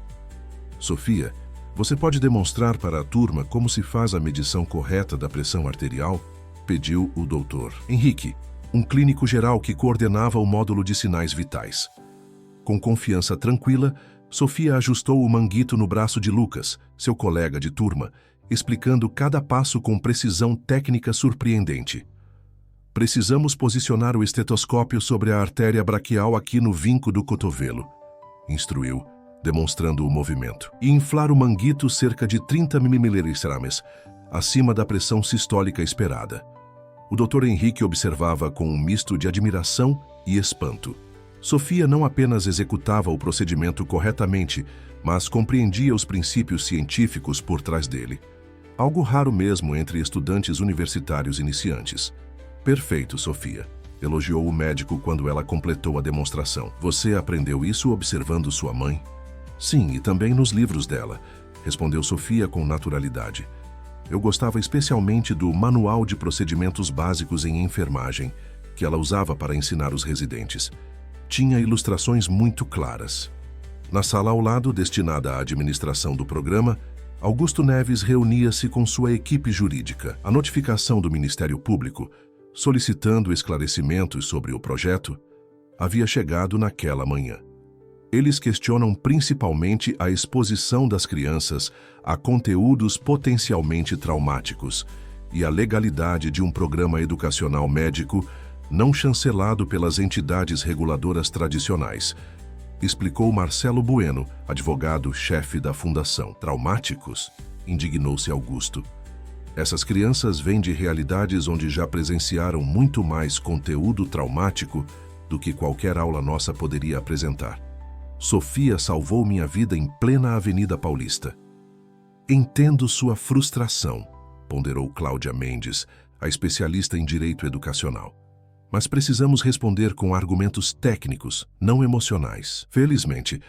Sofia, você pode demonstrar para a turma como se faz a medição correta da pressão arterial? Pediu o doutor Henrique, um clínico geral que coordenava o módulo de sinais vitais. Com confiança tranquila, Sofia ajustou o manguito no braço de Lucas, seu colega de turma, explicando cada passo com precisão técnica surpreendente. Precisamos posicionar o estetoscópio sobre a artéria braquial aqui no vinco do cotovelo, instruiu, demonstrando o movimento. E inflar o manguito cerca de 30 ml, acima da pressão sistólica esperada. O Dr. Henrique observava com um misto de admiração e espanto. Sofia não apenas executava o procedimento corretamente, mas compreendia os princípios científicos por trás dele. Algo raro mesmo entre estudantes universitários iniciantes. Perfeito, Sofia, elogiou o médico quando ela completou a demonstração. Você aprendeu isso observando sua mãe? Sim, e também nos livros dela, respondeu Sofia com naturalidade. Eu gostava especialmente do Manual de Procedimentos Básicos em Enfermagem, que ela usava para ensinar os residentes. Tinha ilustrações muito claras. Na sala ao lado, destinada à administração do programa, Augusto Neves reunia-se com sua equipe jurídica. A notificação do Ministério Público, solicitando esclarecimentos sobre o projeto, havia chegado naquela manhã. Eles questionam principalmente a exposição das crianças a conteúdos potencialmente traumáticos e a legalidade de um programa educacional médico não chancelado pelas entidades reguladoras tradicionais, explicou Marcelo Bueno, advogado-chefe da Fundação. Traumáticos? Indignou-se Augusto. Essas crianças vêm de realidades onde já presenciaram muito mais conteúdo traumático do que qualquer aula nossa poderia apresentar. Sofia salvou minha vida em plena Avenida Paulista. Entendo sua frustração, ponderou Cláudia Mendes, a especialista em direito educacional. Mas precisamos responder com argumentos técnicos, não emocionais. Felizmente,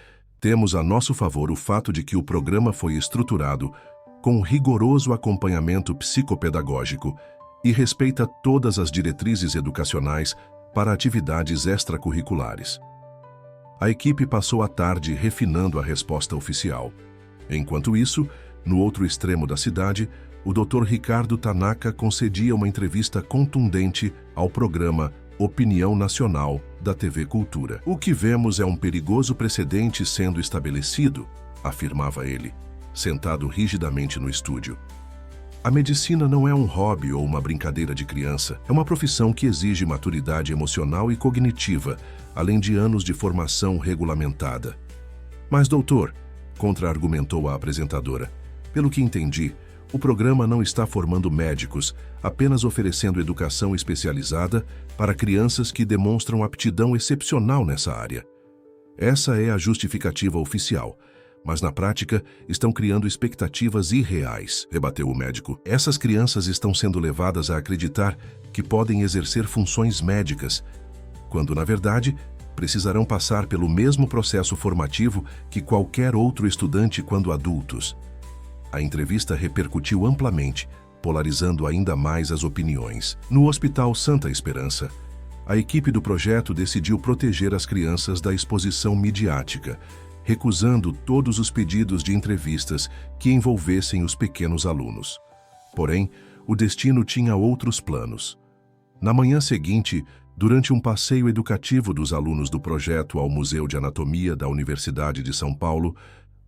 temos a nosso favor o fato de que o programa foi estruturado com rigoroso acompanhamento psicopedagógico e respeita todas as diretrizes educacionais para atividades extracurriculares. A equipe passou a tarde refinando a resposta oficial. Enquanto isso, no outro extremo da cidade, o Dr. Ricardo Tanaka concedia uma entrevista contundente ao programa Opinião Nacional da TV Cultura. O que vemos é um perigoso precedente sendo estabelecido, afirmava ele, sentado rigidamente no estúdio. A medicina não é um hobby ou uma brincadeira de criança. É uma profissão que exige maturidade emocional e cognitiva, além de anos de formação regulamentada. Mas, doutor, contra-argumentou a apresentadora, pelo que entendi, o programa não está formando médicos, apenas oferecendo educação especializada para crianças que demonstram aptidão excepcional nessa área. Essa é a justificativa oficial, mas na prática estão criando expectativas irreais, rebateu o médico. Essas crianças estão sendo levadas a acreditar que podem exercer funções médicas, quando na verdade precisarão passar pelo mesmo processo formativo que qualquer outro estudante quando adultos. A entrevista repercutiu amplamente, polarizando ainda mais as opiniões. No Hospital Santa Esperança, a equipe do projeto decidiu proteger as crianças da exposição midiática, recusando todos os pedidos de entrevistas que envolvessem os pequenos alunos. Porém, o destino tinha outros planos. Na manhã seguinte, durante um passeio educativo dos alunos do projeto ao Museu de Anatomia da Universidade de São Paulo,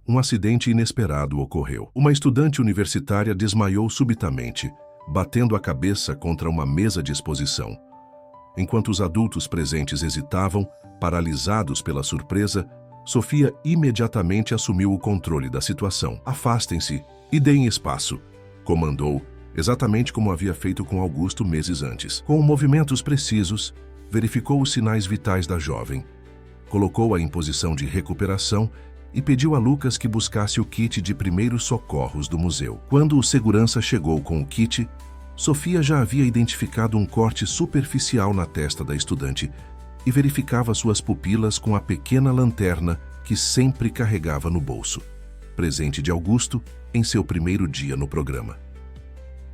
um acidente inesperado ocorreu. Uma estudante universitária desmaiou subitamente, batendo a cabeça contra uma mesa de exposição. Enquanto os adultos presentes hesitavam, paralisados pela surpresa, Sofia imediatamente assumiu o controle da situação. "Afastem-se e deem espaço", comandou, exatamente como havia feito com Augusto meses antes. Com movimentos precisos, verificou os sinais vitais da jovem, colocou-a em posição de recuperação e pediu a Lucas que buscasse o kit de primeiros socorros do museu. Quando o segurança chegou com o kit, Sofia já havia identificado um corte superficial na testa da estudante e verificava suas pupilas com a pequena lanterna que sempre carregava no bolso, presente de Augusto em seu primeiro dia no programa.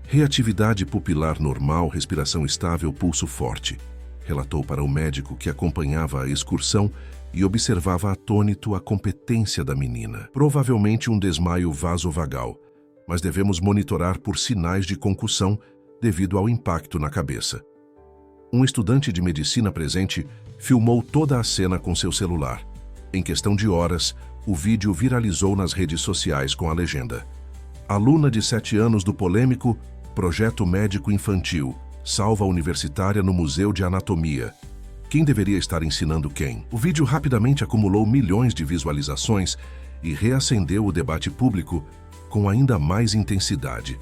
"Reatividade pupilar normal, respiração estável, pulso forte", relatou para o médico que acompanhava a excursão e observava atônito a competência da menina. "Provavelmente um desmaio vasovagal, mas devemos monitorar por sinais de concussão devido ao impacto na cabeça." Um estudante de medicina presente filmou toda a cena com seu celular. Em questão de horas, o vídeo viralizou nas redes sociais com a legenda: "Aluna de 7 anos do polêmico Projeto Médico Infantil salva universitária no Museu de Anatomia. Quem deveria estar ensinando quem?" O vídeo rapidamente acumulou milhões de visualizações e reacendeu o debate público com ainda mais intensidade.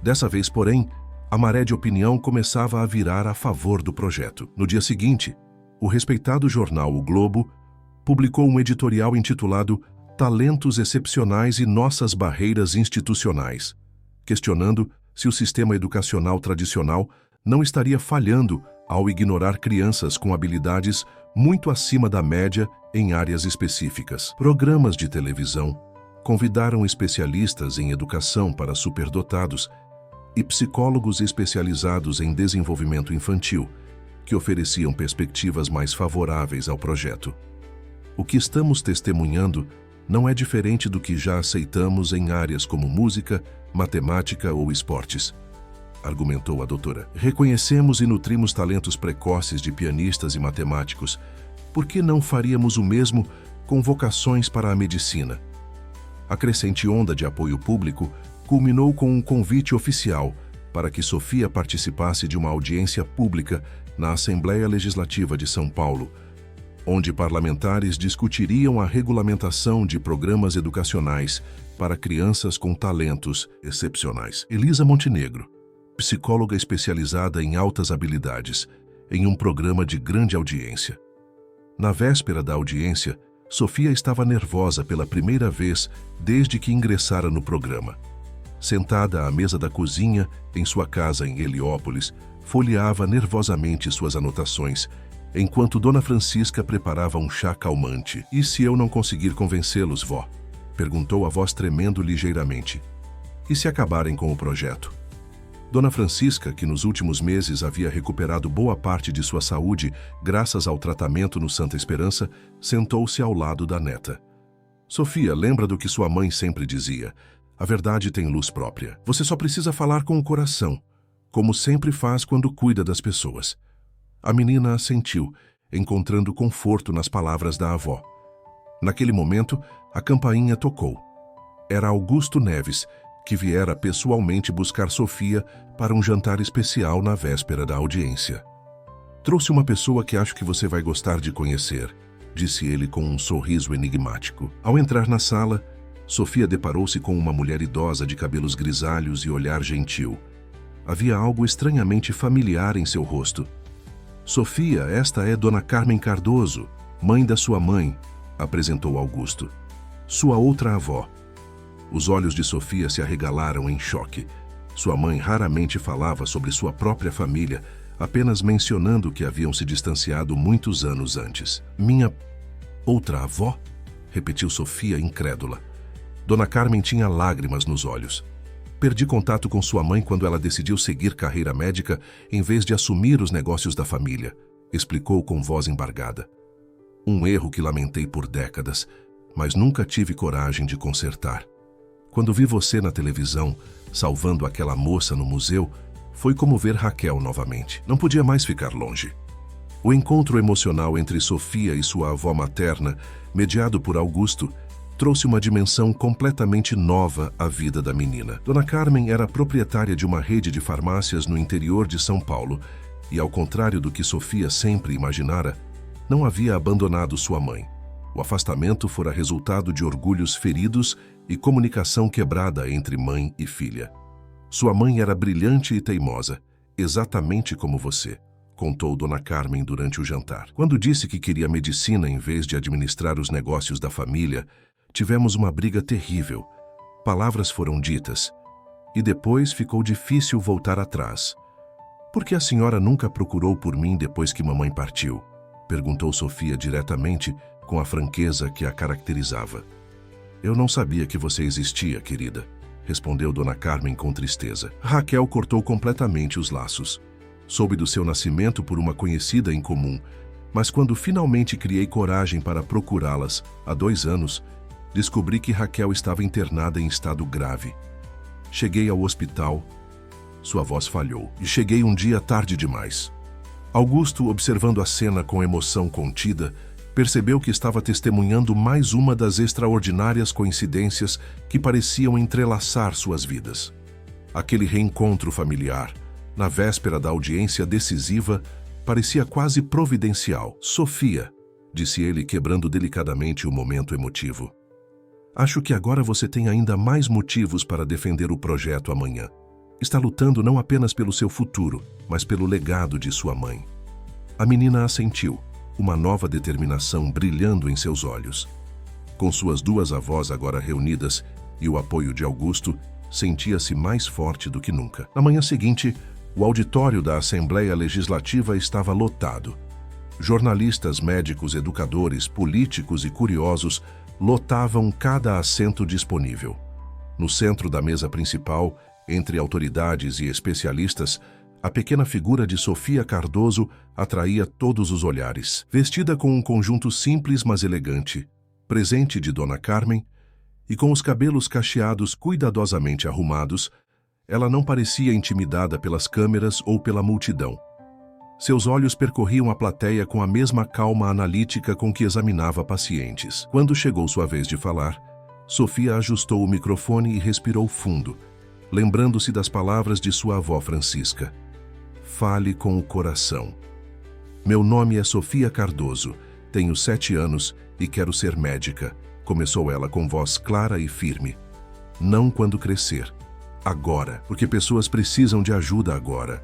Dessa vez, porém, a maré de opinião começava a virar a favor do projeto. No dia seguinte, o respeitado jornal O Globo publicou um editorial intitulado "Talentos Excepcionais e Nossas Barreiras Institucionais", questionando se o sistema educacional tradicional não estaria falhando ao ignorar crianças com habilidades muito acima da média em áreas específicas. Programas de televisão convidaram especialistas em educação para superdotados e psicólogos especializados em desenvolvimento infantil, que ofereciam perspectivas mais favoráveis ao projeto. "O que estamos testemunhando não é diferente do que já aceitamos em áreas como música, matemática ou esportes", argumentou a doutora. "Reconhecemos e nutrimos talentos precoces de pianistas e matemáticos. Por que não faríamos o mesmo com vocações para a medicina?" A crescente onda de apoio público culminou com um convite oficial para que Sofia participasse de uma audiência pública na Assembleia Legislativa de São Paulo, onde parlamentares discutiriam a regulamentação de programas educacionais para crianças com talentos excepcionais. Elisa Montenegro, psicóloga especializada em altas habilidades, em um programa de grande audiência. Na véspera da audiência, Sofia estava nervosa pela primeira vez desde que ingressara no programa. Sentada à mesa da cozinha, em sua casa em Heliópolis, folheava nervosamente suas anotações, enquanto Dona Francisca preparava um chá calmante. "E se eu não conseguir convencê-los, vó?" perguntou a voz tremendo ligeiramente. "E se acabarem com o projeto?" Dona Francisca, que nos últimos meses havia recuperado boa parte de sua saúde graças ao tratamento no Santa Esperança, sentou-se ao lado da neta. "Sofia, lembra do que sua mãe sempre dizia: a verdade tem luz própria. Você só precisa falar com o coração, como sempre faz quando cuida das pessoas." A menina assentiu, encontrando conforto nas palavras da avó. Naquele momento, a campainha tocou. Era Augusto Neves, que viera pessoalmente buscar Sofia para um jantar especial na véspera da audiência. "Trouxe uma pessoa que acho que você vai gostar de conhecer", disse ele com um sorriso enigmático. Ao entrar na sala, Sofia deparou-se com uma mulher idosa de cabelos grisalhos e olhar gentil. Havia algo estranhamente familiar em seu rosto. "Sofia, esta é Dona Carmen Cardoso, mãe da sua mãe", apresentou Augusto. Sua outra avó. Os olhos de Sofia se arregalaram em choque. Sua mãe raramente falava sobre sua própria família, apenas mencionando que haviam se distanciado muitos anos antes. Minha outra avó? Repetiu Sofia, incrédula. Dona Carmen tinha lágrimas nos olhos. Perdi contato com sua mãe quando ela decidiu seguir carreira médica em vez de assumir os negócios da família, explicou com voz embargada. Um erro que lamentei por décadas, mas nunca tive coragem de consertar. Quando vi você na televisão, salvando aquela moça no museu, foi como ver Raquel novamente. Não podia mais ficar longe. O encontro emocional entre Sofia e sua avó materna, mediado por Augusto, trouxe uma dimensão completamente nova à vida da menina. Dona Carmen era proprietária de uma rede de farmácias no interior de São Paulo e, ao contrário do que Sofia sempre imaginara, não havia abandonado sua mãe. O afastamento fora resultado de orgulhos feridos e comunicação quebrada entre mãe e filha. Sua mãe era brilhante e teimosa, exatamente como você, contou Dona Carmen durante o jantar. Quando disse que queria medicina em vez de administrar os negócios da família, tivemos uma briga terrível. Palavras foram ditas. E depois ficou difícil voltar atrás. Por que a senhora nunca procurou por mim depois que mamãe partiu? Perguntou Sofia diretamente, com a franqueza que a caracterizava. Eu não sabia que você existia, querida, respondeu Dona Carmen com tristeza. Raquel cortou completamente os laços. Soube do seu nascimento por uma conhecida em comum, mas quando finalmente criei coragem para procurá-las, há 2 anos, descobri que Raquel estava internada em estado grave. Cheguei ao hospital. Sua voz falhou. E cheguei um dia tarde demais. Augusto, observando a cena com emoção contida, percebeu que estava testemunhando mais uma das extraordinárias coincidências que pareciam entrelaçar suas vidas. Aquele reencontro familiar, na véspera da audiência decisiva, parecia quase providencial. Sofia, disse ele, quebrando delicadamente o momento emotivo. Acho que agora você tem ainda mais motivos para defender o projeto amanhã. Está lutando não apenas pelo seu futuro, mas pelo legado de sua mãe. A menina assentiu, uma nova determinação brilhando em seus olhos. Com suas 2 avós agora reunidas e o apoio de Augusto, sentia-se mais forte do que nunca. Na manhã seguinte, o auditório da Assembleia Legislativa estava lotado. Jornalistas, médicos, educadores, políticos e curiosos lotavam cada assento disponível. No centro da mesa principal, entre autoridades e especialistas, a pequena figura de Sofia Cardoso atraía todos os olhares. Vestida com um conjunto simples mas elegante, presente de Dona Carmen, e com os cabelos cacheados cuidadosamente arrumados, ela não parecia intimidada pelas câmeras ou pela multidão. Seus olhos percorriam a plateia com a mesma calma analítica com que examinava pacientes. Quando chegou sua vez de falar, Sofia ajustou o microfone e respirou fundo, lembrando-se das palavras de sua avó Francisca. Fale com o coração. Meu nome é Sofia Cardoso, tenho 7 anos e quero ser médica, começou ela com voz clara e firme. Não quando crescer. Agora, porque pessoas precisam de ajuda agora.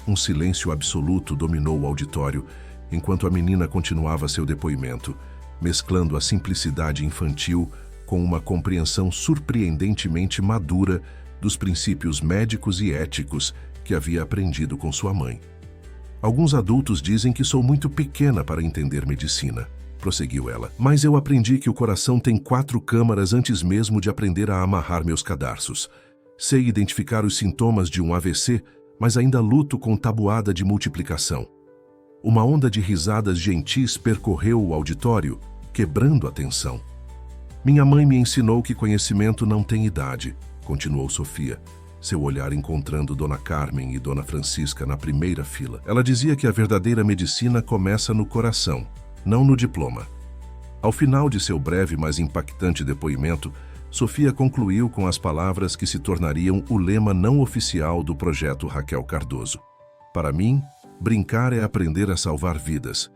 Um silêncio absoluto dominou o auditório, enquanto a menina continuava seu depoimento, mesclando a simplicidade infantil com uma compreensão surpreendentemente madura dos princípios médicos e éticos que havia aprendido com sua mãe. Alguns adultos dizem que sou muito pequena para entender medicina, prosseguiu ela, mas eu aprendi que o coração tem 4 câmaras antes mesmo de aprender a amarrar meus cadarços. Sei identificar os sintomas de um AVC, mas ainda luto com tabuada de multiplicação. Uma onda de risadas gentis percorreu o auditório, quebrando a tensão. Minha mãe me ensinou que conhecimento não tem idade, continuou Sofia, seu olhar encontrando Dona Carmen e Dona Francisca na primeira fila. Ela dizia que a verdadeira medicina começa no coração, não no diploma. Ao final de seu breve, mas impactante depoimento, Sofia concluiu com as palavras que se tornariam o lema não oficial do projeto Raquel Cardoso. Para mim, brincar é aprender a salvar vidas.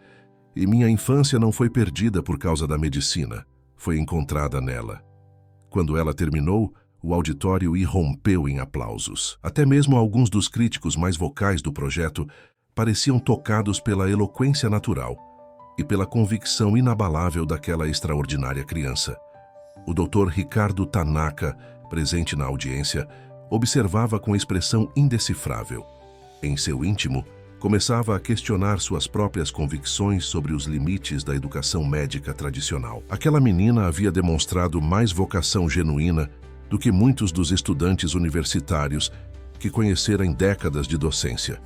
E minha infância não foi perdida por causa da medicina, foi encontrada nela. Quando ela terminou, o auditório irrompeu em aplausos. Até mesmo alguns dos críticos mais vocais do projeto pareciam tocados pela eloquência natural. e pela convicção inabalável daquela extraordinária criança. O Dr. Ricardo Tanaka, presente na audiência, observava com expressão indecifrável. Em seu íntimo, começava a questionar suas próprias convicções sobre os limites da educação médica tradicional. Aquela menina havia demonstrado mais vocação genuína do que muitos dos estudantes universitários que conhecera em décadas de docência.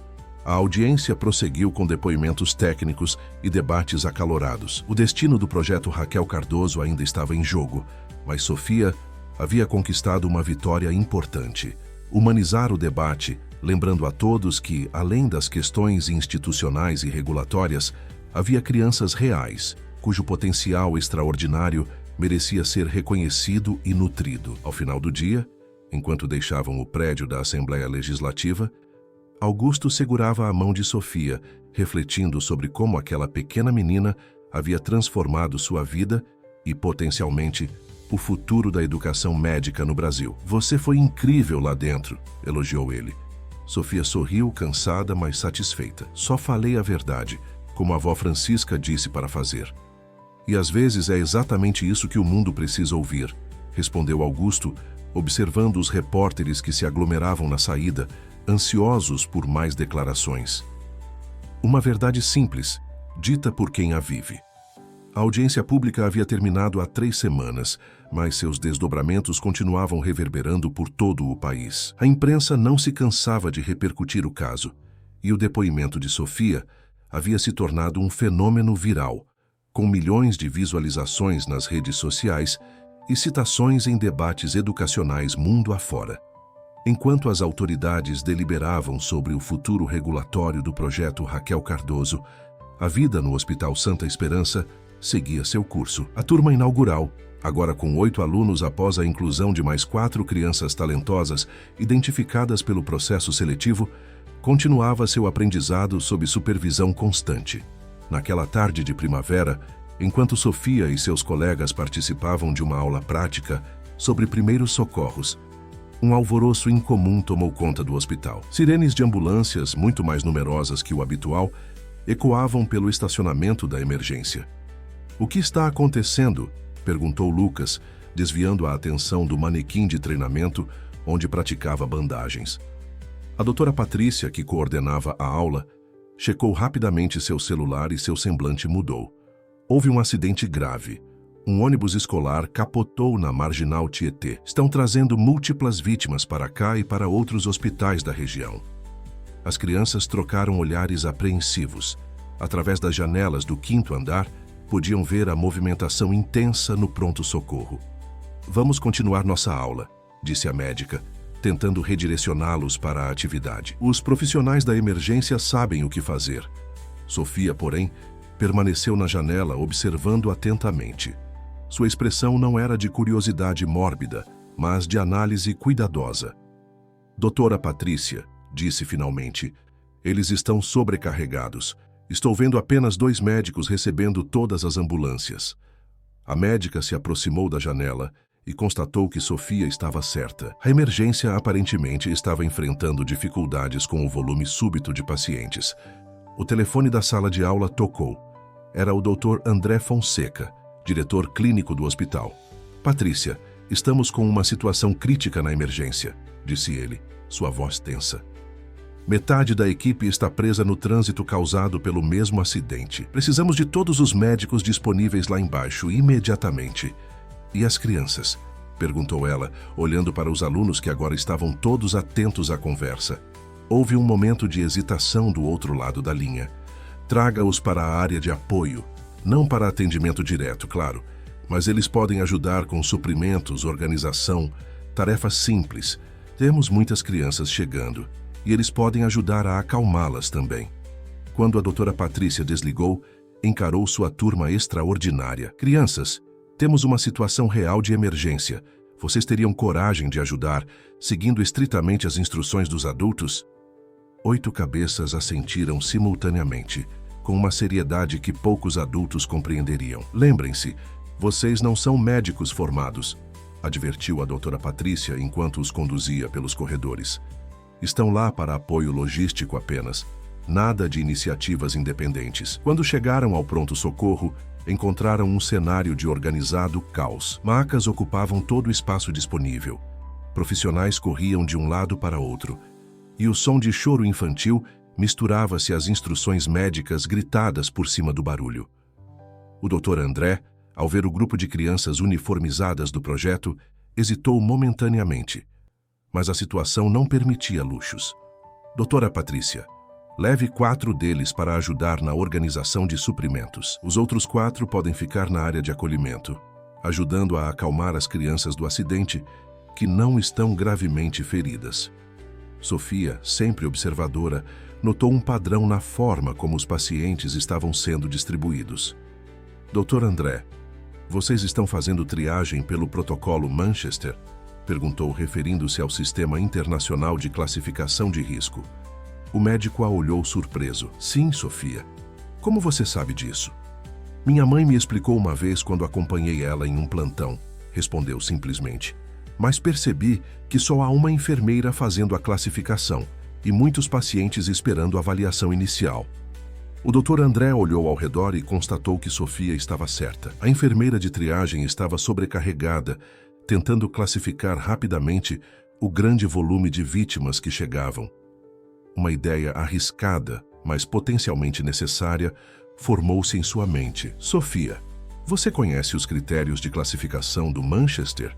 A audiência prosseguiu com depoimentos técnicos e debates acalorados. O destino do projeto Raquel Cardoso ainda estava em jogo, mas Sofia havia conquistado uma vitória importante: humanizar o debate, lembrando a todos que, além das questões institucionais e regulatórias, havia crianças reais, cujo potencial extraordinário merecia ser reconhecido e nutrido. Ao final do dia, enquanto deixavam o prédio da Assembleia Legislativa, Augusto segurava a mão de Sofia, refletindo sobre como aquela pequena menina havia transformado sua vida e, potencialmente, o futuro da educação médica no Brasil. "Você foi incrível lá dentro", elogiou ele. Sofia sorriu, cansada, mas satisfeita. "Só falei a verdade, como a avó Francisca disse para fazer. E às vezes é exatamente isso que o mundo precisa ouvir", respondeu Augusto, observando os repórteres que se aglomeravam na saída, ansiosos por mais declarações. Uma verdade simples, dita por quem a vive. A audiência pública havia terminado há 3 semanas, mas seus desdobramentos continuavam reverberando por todo o país. A imprensa não se cansava de repercutir o caso, e o depoimento de Sofia havia se tornado um fenômeno viral, com milhões de visualizações nas redes sociais e citações em debates educacionais mundo afora. Enquanto as autoridades deliberavam sobre o futuro regulatório do projeto Raquel Cardoso, a vida no Hospital Santa Esperança seguia seu curso. A turma inaugural, agora com 8 alunos após a inclusão de mais 4 crianças talentosas identificadas pelo processo seletivo, continuava seu aprendizado sob supervisão constante. Naquela tarde de primavera, enquanto Sofia e seus colegas participavam de uma aula prática sobre primeiros socorros, um alvoroço incomum tomou conta do hospital. Sirenes de ambulâncias, muito mais numerosas que o habitual, ecoavam pelo estacionamento da emergência. "O que está acontecendo?", perguntou Lucas, desviando a atenção do manequim de treinamento, onde praticava bandagens. A doutora Patrícia, que coordenava a aula, checou rapidamente seu celular e seu semblante mudou. Houve um acidente grave. Um ônibus escolar capotou na Marginal Tietê. Estão trazendo múltiplas vítimas para cá e para outros hospitais da região. As crianças trocaram olhares apreensivos. Através das janelas do 5º andar, podiam ver a movimentação intensa no pronto-socorro. "Vamos continuar nossa aula", disse a médica, tentando redirecioná-los para a atividade. "Os profissionais da emergência sabem o que fazer." Sofia, porém, permaneceu na janela observando atentamente. Sua expressão não era de curiosidade mórbida, mas de análise cuidadosa. "Doutora Patrícia", disse finalmente, "eles estão sobrecarregados. Estou vendo apenas 2 médicos recebendo todas as ambulâncias." A médica se aproximou da janela e constatou que Sofia estava certa. A emergência aparentemente estava enfrentando dificuldades com o volume súbito de pacientes. O telefone da sala de aula tocou. Era o Dr. André Fonseca, diretor clínico do hospital. "Patrícia, estamos com uma situação crítica na emergência", disse ele, sua voz tensa. "Metade da equipe está presa no trânsito causado pelo mesmo acidente. Precisamos de todos os médicos disponíveis lá embaixo, imediatamente." "E as crianças?", perguntou ela, olhando para os alunos que agora estavam todos atentos à conversa. Houve um momento de hesitação do outro lado da linha. "Traga-os para a área de apoio. Não para atendimento direto, claro, mas eles podem ajudar com suprimentos, organização, tarefas simples. Temos muitas crianças chegando, e eles podem ajudar a acalmá-las também." Quando a doutora Patrícia desligou, encarou sua turma extraordinária. "Crianças, temos uma situação real de emergência. Vocês teriam coragem de ajudar, seguindo estritamente as instruções dos adultos?" 8 cabeças assentiram simultaneamente, com uma seriedade que poucos adultos compreenderiam. "Lembrem-se, vocês não são médicos formados", advertiu a doutora Patrícia enquanto os conduzia pelos corredores. "Estão lá para apoio logístico apenas. Nada de iniciativas independentes. Quando chegaram ao pronto-socorro, encontraram um cenário de organizado caos. Macas ocupavam todo o espaço disponível. Profissionais corriam de um lado para outro. E o som de choro infantil misturava-se às instruções médicas gritadas por cima do barulho. O Dr. André, ao ver o grupo de crianças uniformizadas do projeto, hesitou momentaneamente. Mas a situação não permitia luxos. Doutora Patrícia, leve 4 deles para ajudar na organização de suprimentos. Os outros 4 podem ficar na área de acolhimento, ajudando a acalmar as crianças do acidente que não estão gravemente feridas. Sofia, sempre observadora, notou um padrão na forma como os pacientes estavam sendo distribuídos. Dr. André, vocês estão fazendo triagem pelo protocolo Manchester? Perguntou, referindo-se ao Sistema Internacional de Classificação de Risco. O médico a olhou surpreso. Sim, Sofia. Como você sabe disso? Minha mãe me explicou uma vez quando acompanhei ela em um plantão, respondeu simplesmente. Mas percebi que só há uma enfermeira fazendo a classificação e muitos pacientes esperando a avaliação inicial. O Dr. André olhou ao redor e constatou que Sofia estava certa. A enfermeira de triagem estava sobrecarregada, tentando classificar rapidamente o grande volume de vítimas que chegavam. Uma ideia arriscada, mas potencialmente necessária, formou-se em sua mente. Sofia, você conhece os critérios de classificação do Manchester?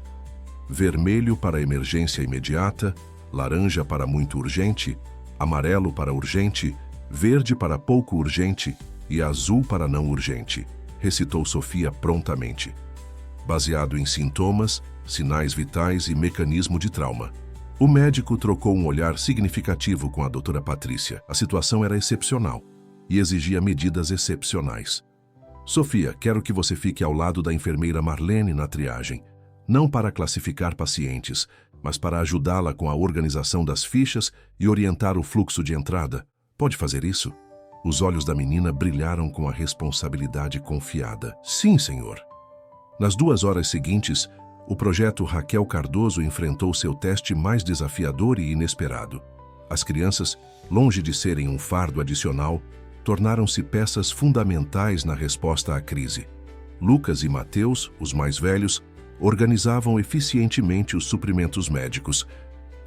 Vermelho para emergência imediata, laranja para muito urgente, amarelo para urgente, verde para pouco urgente e azul para não urgente, recitou Sofia prontamente. Baseado em sintomas, sinais vitais e mecanismo de trauma. O médico trocou um olhar significativo com a doutora Patrícia. A situação era excepcional e exigia medidas excepcionais. Sofia, quero que você fique ao lado da enfermeira Marlene na triagem, não para classificar pacientes, mas para ajudá-la com a organização das fichas e orientar o fluxo de entrada. Pode fazer isso? Os olhos da menina brilharam com a responsabilidade confiada. Sim, senhor. Nas 2 horas seguintes, o projeto Raquel Cardoso enfrentou seu teste mais desafiador e inesperado. As crianças, longe de serem um fardo adicional, tornaram-se peças fundamentais na resposta à crise. Lucas e Mateus, os mais velhos, organizavam eficientemente os suprimentos médicos,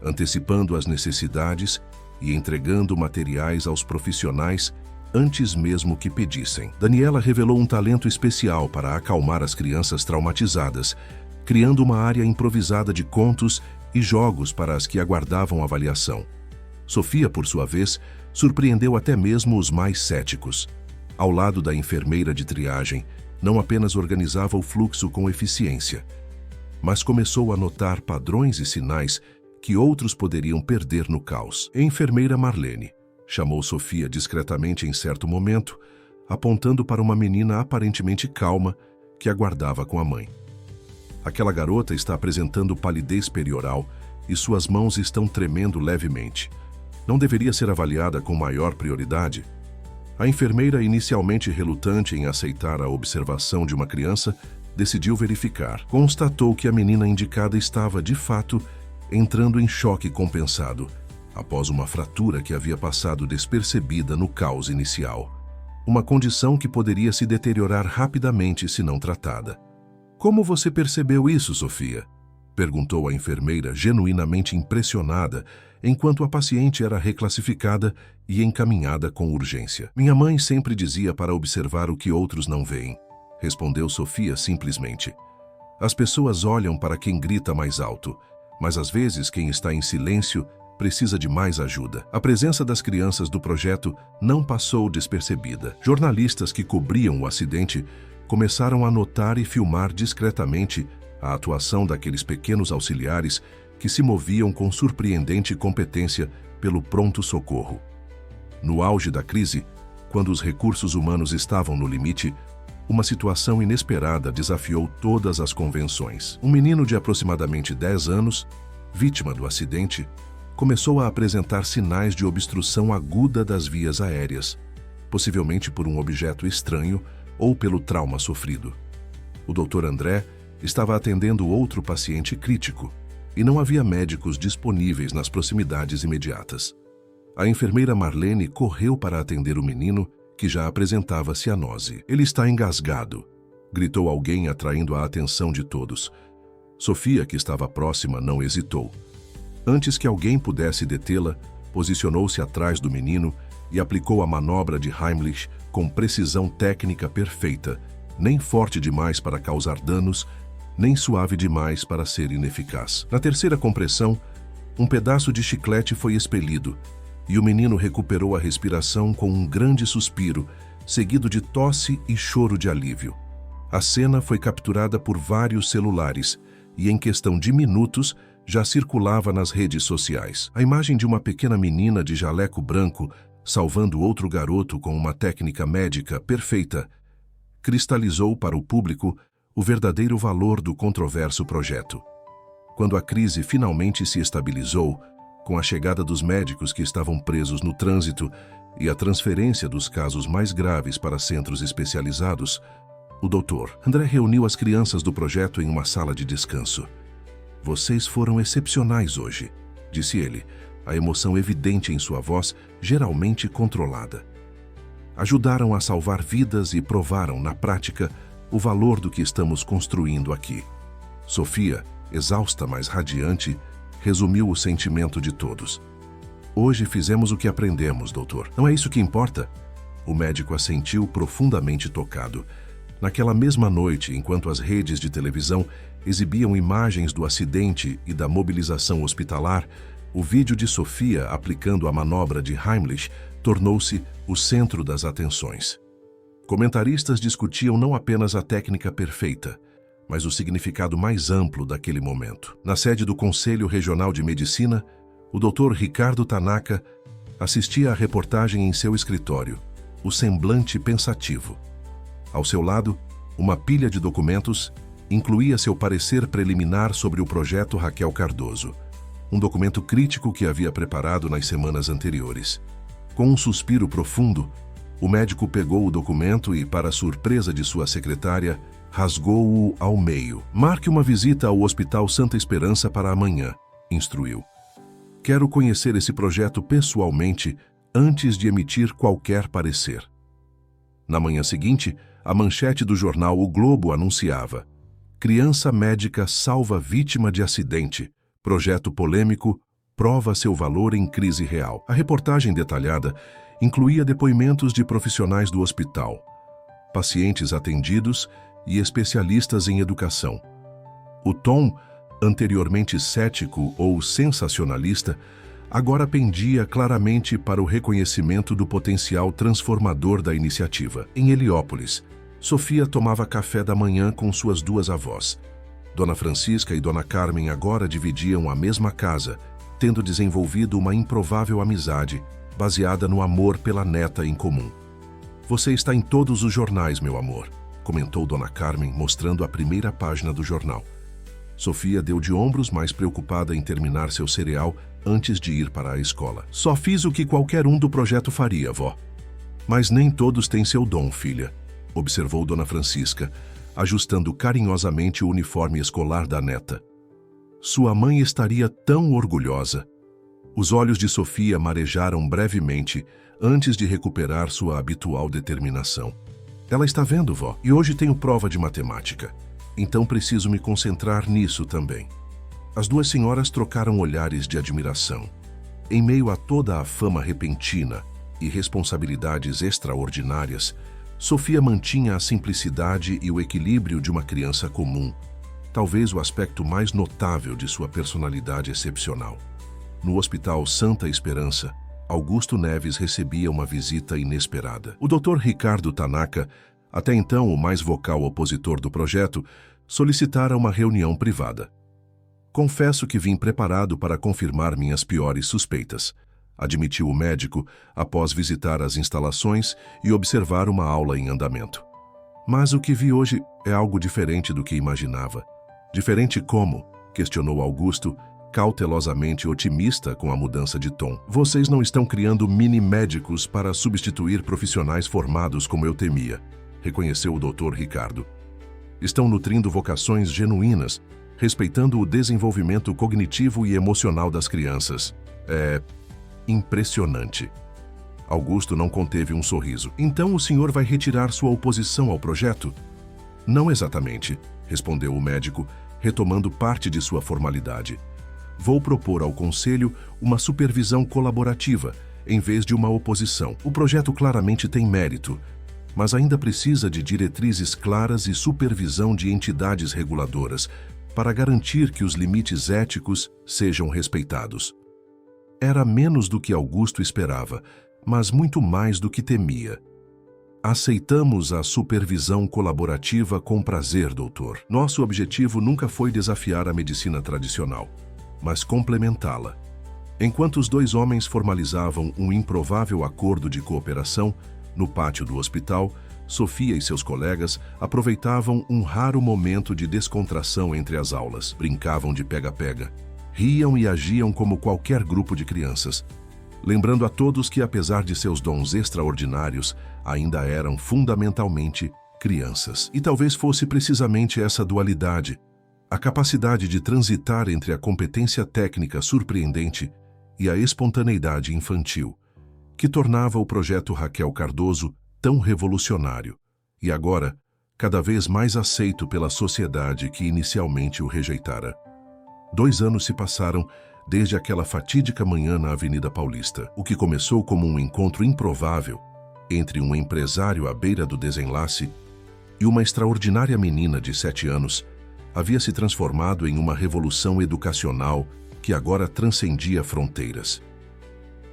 antecipando as necessidades e entregando materiais aos profissionais antes mesmo que pedissem. Daniela revelou um talento especial para acalmar as crianças traumatizadas, criando uma área improvisada de contos e jogos para as que aguardavam avaliação. Sofia, por sua vez, surpreendeu até mesmo os mais céticos. Ao lado da enfermeira de triagem, não apenas organizava o fluxo com eficiência, mas começou a notar padrões e sinais que outros poderiam perder no caos. Enfermeira Marlene, chamou Sofia discretamente em certo momento, apontando para uma menina aparentemente calma que aguardava com a mãe. Aquela garota está apresentando palidez perioral e suas mãos estão tremendo levemente. Não deveria ser avaliada com maior prioridade? A enfermeira, inicialmente relutante em aceitar a observação de uma criança, decidiu verificar. Constatou que a menina indicada estava, de fato, entrando em choque compensado, após uma fratura que havia passado despercebida no caos inicial. Uma condição que poderia se deteriorar rapidamente se não tratada. Como você percebeu isso, Sofia? Perguntou a enfermeira, genuinamente impressionada, enquanto a paciente era reclassificada e encaminhada com urgência. Minha mãe sempre dizia para observar o que outros não veem, respondeu Sofia simplesmente. As pessoas olham para quem grita mais alto, mas às vezes quem está em silêncio precisa de mais ajuda. A presença das crianças do projeto não passou despercebida. Jornalistas que cobriam o acidente começaram a notar e filmar discretamente a atuação daqueles pequenos auxiliares que se moviam com surpreendente competência pelo pronto-socorro. No auge da crise, quando os recursos humanos estavam no limite, uma situação inesperada desafiou todas as convenções. Um menino de aproximadamente 10 anos, vítima do acidente, começou a apresentar sinais de obstrução aguda das vias aéreas, possivelmente por um objeto estranho ou pelo trauma sofrido. O Dr. André estava atendendo outro paciente crítico e não havia médicos disponíveis nas proximidades imediatas. A enfermeira Marlene correu para atender o menino, que já apresentava cianose. Ele está engasgado, gritou alguém, atraindo a atenção de todos. Sofia, que estava próxima, não hesitou. Antes que alguém pudesse detê-la, posicionou-se atrás do menino e aplicou a manobra de Heimlich com precisão técnica perfeita, nem forte demais para causar danos, nem suave demais para ser ineficaz. Na terceira compressão, um pedaço de chiclete foi expelido e o menino recuperou a respiração com um grande suspiro, seguido de tosse e choro de alívio. A cena foi capturada por vários celulares e, em questão de minutos, já circulava nas redes sociais. A imagem de uma pequena menina de jaleco branco salvando outro garoto com uma técnica médica perfeita cristalizou para o público o verdadeiro valor do controverso projeto. Quando a crise finalmente se estabilizou, com a chegada dos médicos que estavam presos no trânsito e a transferência dos casos mais graves para centros especializados, o Dr. André reuniu as crianças do projeto em uma sala de descanso. "Vocês foram excepcionais hoje", disse ele, a emoção evidente em sua voz, geralmente controlada. "Ajudaram a salvar vidas e provaram, na prática, o valor do que estamos construindo aqui." Sofia, exausta, mas radiante, resumiu o sentimento de todos. "Hoje fizemos o que aprendemos, doutor. Não é isso que importa?" O médico assentiu, profundamente tocado. Naquela mesma noite, enquanto as redes de televisão exibiam imagens do acidente e da mobilização hospitalar, o vídeo de Sofia aplicando a manobra de Heimlich tornou-se o centro das atenções. Comentaristas discutiam não apenas a técnica perfeita, mas o significado mais amplo daquele momento. Na sede do Conselho Regional de Medicina, o Dr. Ricardo Tanaka assistia à reportagem em seu escritório, o semblante pensativo. Ao seu lado, uma pilha de documentos incluía seu parecer preliminar sobre o projeto Raquel Cardoso, um documento crítico que havia preparado nas semanas anteriores. Com um suspiro profundo, o médico pegou o documento e, para a surpresa de sua secretária, rasgou-o ao meio. "Marque uma visita ao Hospital Santa Esperança para amanhã", instruiu. "Quero conhecer esse projeto pessoalmente antes de emitir qualquer parecer." Na manhã seguinte, a manchete do jornal O Globo anunciava: "Criança médica salva vítima de acidente. Projeto polêmico prova seu valor em crise real." A reportagem detalhada incluía depoimentos de profissionais do hospital, pacientes atendidos e especialistas em educação. O tom, anteriormente cético ou sensacionalista, agora pendia claramente para o reconhecimento do potencial transformador da iniciativa. Em Heliópolis, Sofia tomava café da manhã com suas duas avós. Dona Francisca e Dona Carmen agora dividiam a mesma casa, tendo desenvolvido uma improvável amizade baseada no amor pela neta em comum. "Você está em todos os jornais, meu amor", comentou Dona Carmen, mostrando a primeira página do jornal. Sofia deu de ombros, mais preocupada em terminar seu cereal antes de ir para a escola. "Só fiz o que qualquer um do projeto faria, vó." "Mas nem todos têm seu dom, filha", observou Dona Francisca, ajustando carinhosamente o uniforme escolar da neta. "Sua mãe estaria tão orgulhosa." Os olhos de Sofia marejaram brevemente antes de recuperar sua habitual determinação. "Ela está vendo, vó, e hoje tenho prova de matemática. Então preciso me concentrar nisso também." As duas senhoras trocaram olhares de admiração. Em meio a toda a fama repentina e responsabilidades extraordinárias, Sofia mantinha a simplicidade e o equilíbrio de uma criança comum, talvez o aspecto mais notável de sua personalidade excepcional. No Hospital Santa Esperança, Augusto Neves recebia uma visita inesperada. O Dr. Ricardo Tanaka, até então o mais vocal opositor do projeto, solicitara uma reunião privada. "Confesso que vim preparado para confirmar minhas piores suspeitas", admitiu o médico após visitar as instalações e observar uma aula em andamento. "Mas o que vi hoje é algo diferente do que imaginava." "Diferente como?", questionou Augusto, cautelosamente otimista com a mudança de tom. "Vocês não estão criando mini-médicos para substituir profissionais formados como eu temia", reconheceu o Dr. Ricardo. "Estão nutrindo vocações genuínas, respeitando o desenvolvimento cognitivo e emocional das crianças." impressionante. Augusto não conteve um sorriso. Então o senhor vai retirar sua oposição ao projeto? Não exatamente, respondeu o médico, retomando parte de sua formalidade. Vou propor ao Conselho uma supervisão colaborativa, em vez de uma oposição. O projeto claramente tem mérito, mas ainda precisa de diretrizes claras e supervisão de entidades reguladoras para garantir que os limites éticos sejam respeitados. Era menos do que Augusto esperava, mas muito mais do que temia. Aceitamos a supervisão colaborativa com prazer, doutor. Nosso objetivo nunca foi desafiar a medicina tradicional, mas complementá-la. Enquanto os dois homens formalizavam um improvável acordo de cooperação, no pátio do hospital, Sofia e seus colegas aproveitavam um raro momento de descontração entre as aulas. Brincavam de pega-pega, riam e agiam como qualquer grupo de crianças, lembrando a todos que, apesar de seus dons extraordinários, ainda eram fundamentalmente crianças. E talvez fosse precisamente essa dualidade, a capacidade de transitar entre a competência técnica surpreendente e a espontaneidade infantil, que tornava o projeto Raquel Cardoso tão revolucionário e agora cada vez mais aceito pela sociedade que inicialmente o rejeitara. 2 anos se passaram desde aquela fatídica manhã na Avenida Paulista. O que começou como um encontro improvável entre um empresário à beira do desenlace e uma extraordinária menina de 7 anos havia se transformado em uma revolução educacional que agora transcendia fronteiras.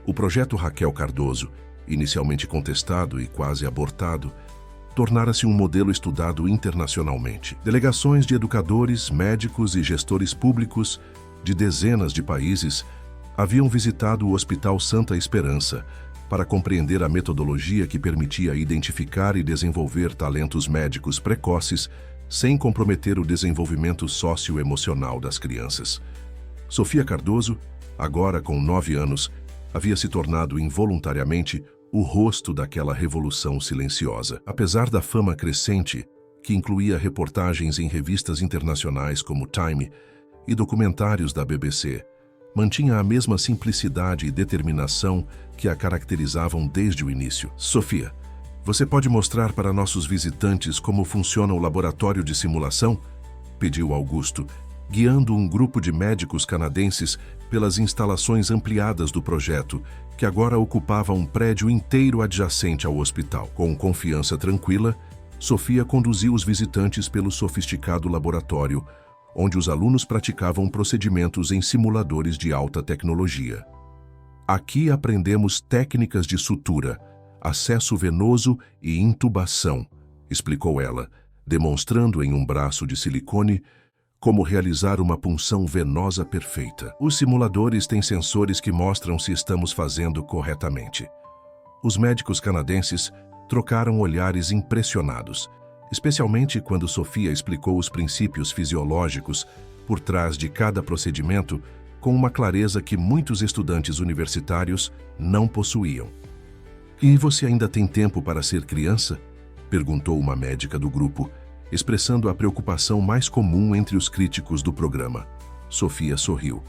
O projeto Raquel Cardoso, inicialmente contestado e quase abortado, tornara-se um modelo estudado internacionalmente. Delegações de educadores, médicos e gestores públicos de dezenas de países haviam visitado o Hospital Santa Esperança para compreender a metodologia que permitia identificar e desenvolver talentos médicos precoces sem comprometer o desenvolvimento socioemocional das crianças. Sofia Cardoso, agora com 9 anos, havia se tornado involuntariamente o rosto daquela revolução silenciosa. Apesar da fama crescente, que incluía reportagens em revistas internacionais como Time e documentários da BBC, mantinha a mesma simplicidade e determinação que a caracterizavam desde o início. Sofia, você pode mostrar para nossos visitantes como funciona o laboratório de simulação? Pediu Augusto, guiando um grupo de médicos canadenses pelas instalações ampliadas do projeto, que agora ocupava um prédio inteiro adjacente ao hospital. Com confiança tranquila, Sofia conduziu os visitantes pelo sofisticado laboratório, onde os alunos praticavam procedimentos em simuladores de alta tecnologia. Aqui aprendemos técnicas de sutura, acesso venoso e intubação, explicou ela, demonstrando em um braço de silicone como realizar uma punção venosa perfeita. Os simuladores têm sensores que mostram se estamos fazendo corretamente. Os médicos canadenses trocaram olhares impressionados, especialmente quando Sofia explicou os princípios fisiológicos por trás de cada procedimento com uma clareza que muitos estudantes universitários não possuíam. "E você ainda tem tempo para ser criança?" perguntou uma médica do grupo, expressando a preocupação mais comum entre os críticos do programa. Sofia sorriu.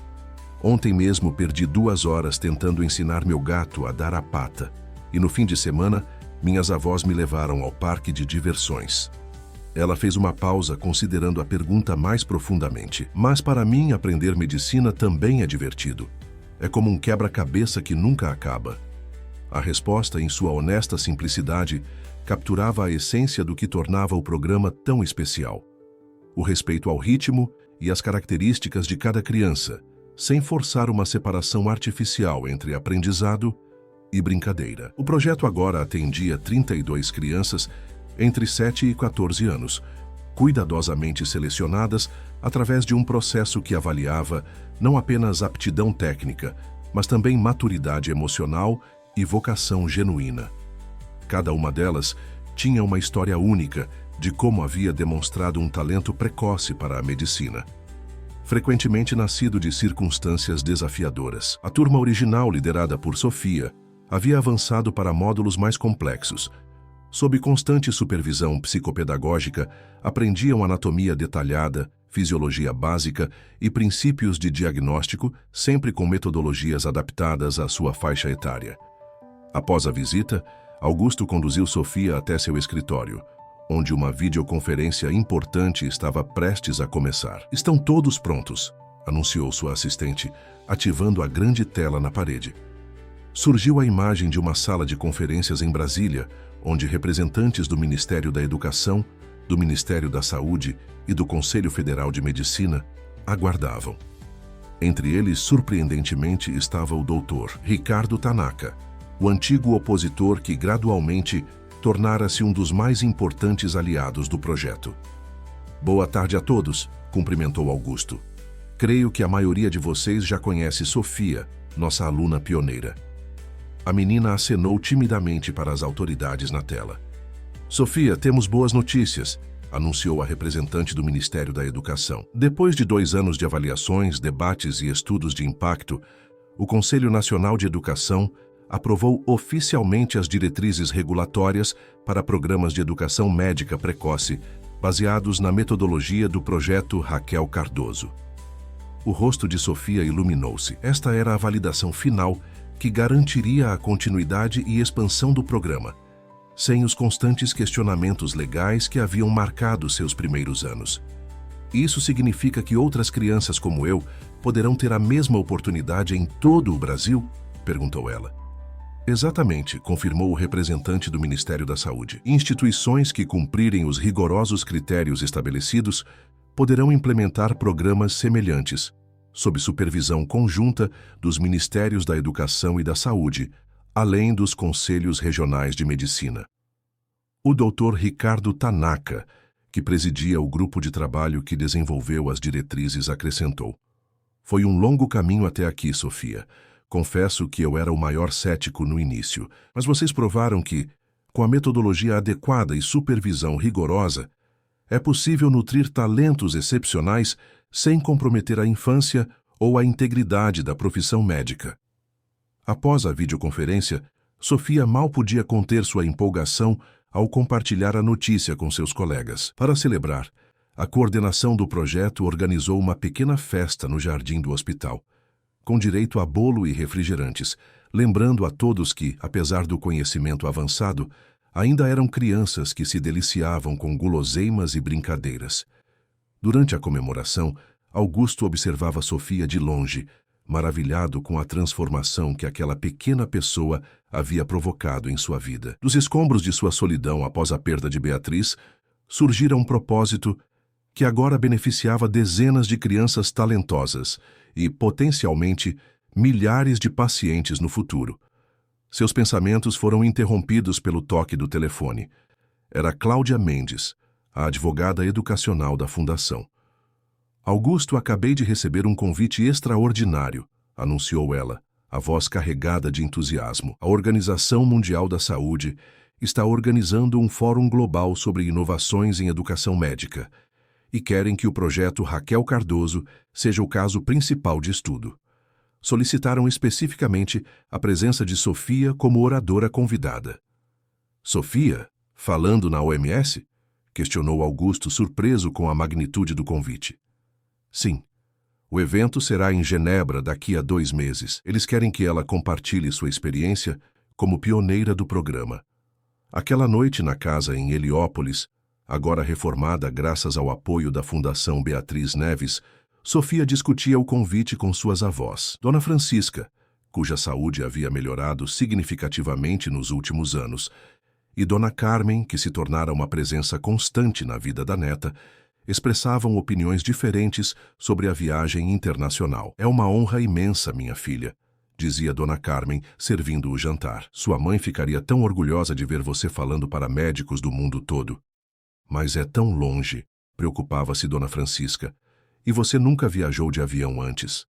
"Ontem mesmo perdi 2 horas tentando ensinar meu gato a dar a pata, e no fim de semana, minhas avós me levaram ao parque de diversões." Ela fez uma pausa, considerando a pergunta mais profundamente. "Mas para mim, aprender medicina também é divertido. É como um quebra-cabeça que nunca acaba." A resposta, em sua honesta simplicidade, capturava a essência do que tornava o programa tão especial: o respeito ao ritmo e às características de cada criança, sem forçar uma separação artificial entre aprendizado e brincadeira. O projeto agora atendia 32 crianças entre 7 e 14 anos, cuidadosamente selecionadas através de um processo que avaliava não apenas aptidão técnica, mas também maturidade emocional e vocação genuína. Cada uma delas tinha uma história única de como havia demonstrado um talento precoce para a medicina, frequentemente nascido de circunstâncias desafiadoras. A turma original, liderada por Sofia, havia avançado para módulos mais complexos. Sob constante supervisão psicopedagógica, aprendiam anatomia detalhada, fisiologia básica e princípios de diagnóstico, sempre com metodologias adaptadas à sua faixa etária. Após a visita, Augusto conduziu Sofia até seu escritório, onde uma videoconferência importante estava prestes a começar. "Estão todos prontos", anunciou sua assistente, ativando a grande tela na parede. Surgiu a imagem de uma sala de conferências em Brasília, onde representantes do Ministério da Educação, do Ministério da Saúde e do Conselho Federal de Medicina aguardavam. Entre eles, surpreendentemente, estava o Dr. Ricardo Tanaka, o antigo opositor que gradualmente tornara-se um dos mais importantes aliados do projeto. "Boa tarde a todos", cumprimentou Augusto. "Creio que a maioria de vocês já conhece Sofia, nossa aluna pioneira." A menina acenou timidamente para as autoridades na tela. "Sofia, temos boas notícias", anunciou a representante do Ministério da Educação. "Depois de 2 anos de avaliações, debates e estudos de impacto, o Conselho Nacional de Educação aprovou oficialmente as diretrizes regulatórias para programas de educação médica precoce, baseados na metodologia do projeto Raquel Cardoso." O rosto de Sofia iluminou-se. Esta era a validação final que garantiria a continuidade e expansão do programa, sem os constantes questionamentos legais que haviam marcado seus primeiros anos. "Isso significa que outras crianças como eu poderão ter a mesma oportunidade em todo o Brasil?", perguntou ela. "Exatamente", confirmou o representante do Ministério da Saúde. "Instituições que cumprirem os rigorosos critérios estabelecidos poderão implementar programas semelhantes, sob supervisão conjunta dos Ministérios da Educação e da Saúde, além dos Conselhos Regionais de Medicina." O Dr. Ricardo Tanaka, que presidia o grupo de trabalho que desenvolveu as diretrizes, acrescentou: "Foi um longo caminho até aqui, Sofia. Confesso que eu era o maior cético no início, mas vocês provaram que, com a metodologia adequada e supervisão rigorosa, é possível nutrir talentos excepcionais sem comprometer a infância ou a integridade da profissão médica." Após a videoconferência, Sofia mal podia conter sua empolgação ao compartilhar a notícia com seus colegas. Para celebrar, a coordenação do projeto organizou uma pequena festa no jardim do hospital, com direito a bolo e refrigerantes, lembrando a todos que, apesar do conhecimento avançado, ainda eram crianças que se deliciavam com guloseimas e brincadeiras. Durante a comemoração, Augusto observava Sofia de longe, maravilhado com a transformação que aquela pequena pessoa havia provocado em sua vida. Dos escombros de sua solidão após a perda de Beatriz, surgira um propósito que agora beneficiava dezenas de crianças talentosas e, potencialmente, milhares de pacientes no futuro. Seus pensamentos foram interrompidos pelo toque do telefone. Era Cláudia Mendes, a advogada educacional da Fundação. "Augusto, acabei de receber um convite extraordinário", anunciou ela, a voz carregada de entusiasmo. "A Organização Mundial da Saúde está organizando um fórum global sobre inovações em educação médica e querem que o projeto Raquel Cardoso seja o caso principal de estudo. Solicitaram especificamente a presença de Sofia como oradora convidada." "Sofia? Falando na OMS?", questionou Augusto, surpreso com a magnitude do convite. "Sim. O evento será em Genebra daqui a 2 meses. Eles querem que ela compartilhe sua experiência como pioneira do programa." Aquela noite na casa em Heliópolis, agora reformada graças ao apoio da Fundação Beatriz Neves, Sofia discutia o convite com suas avós, Dona Francisca, cuja saúde havia melhorado significativamente nos últimos anos, e Dona Carmen, que se tornara uma presença constante na vida da neta, expressavam opiniões diferentes sobre a viagem internacional. "É uma honra imensa, minha filha", dizia Dona Carmen, servindo o jantar. "Sua mãe ficaria tão orgulhosa de ver você falando para médicos do mundo todo." "Mas é tão longe", preocupava-se Dona Francisca. "E você nunca viajou de avião antes."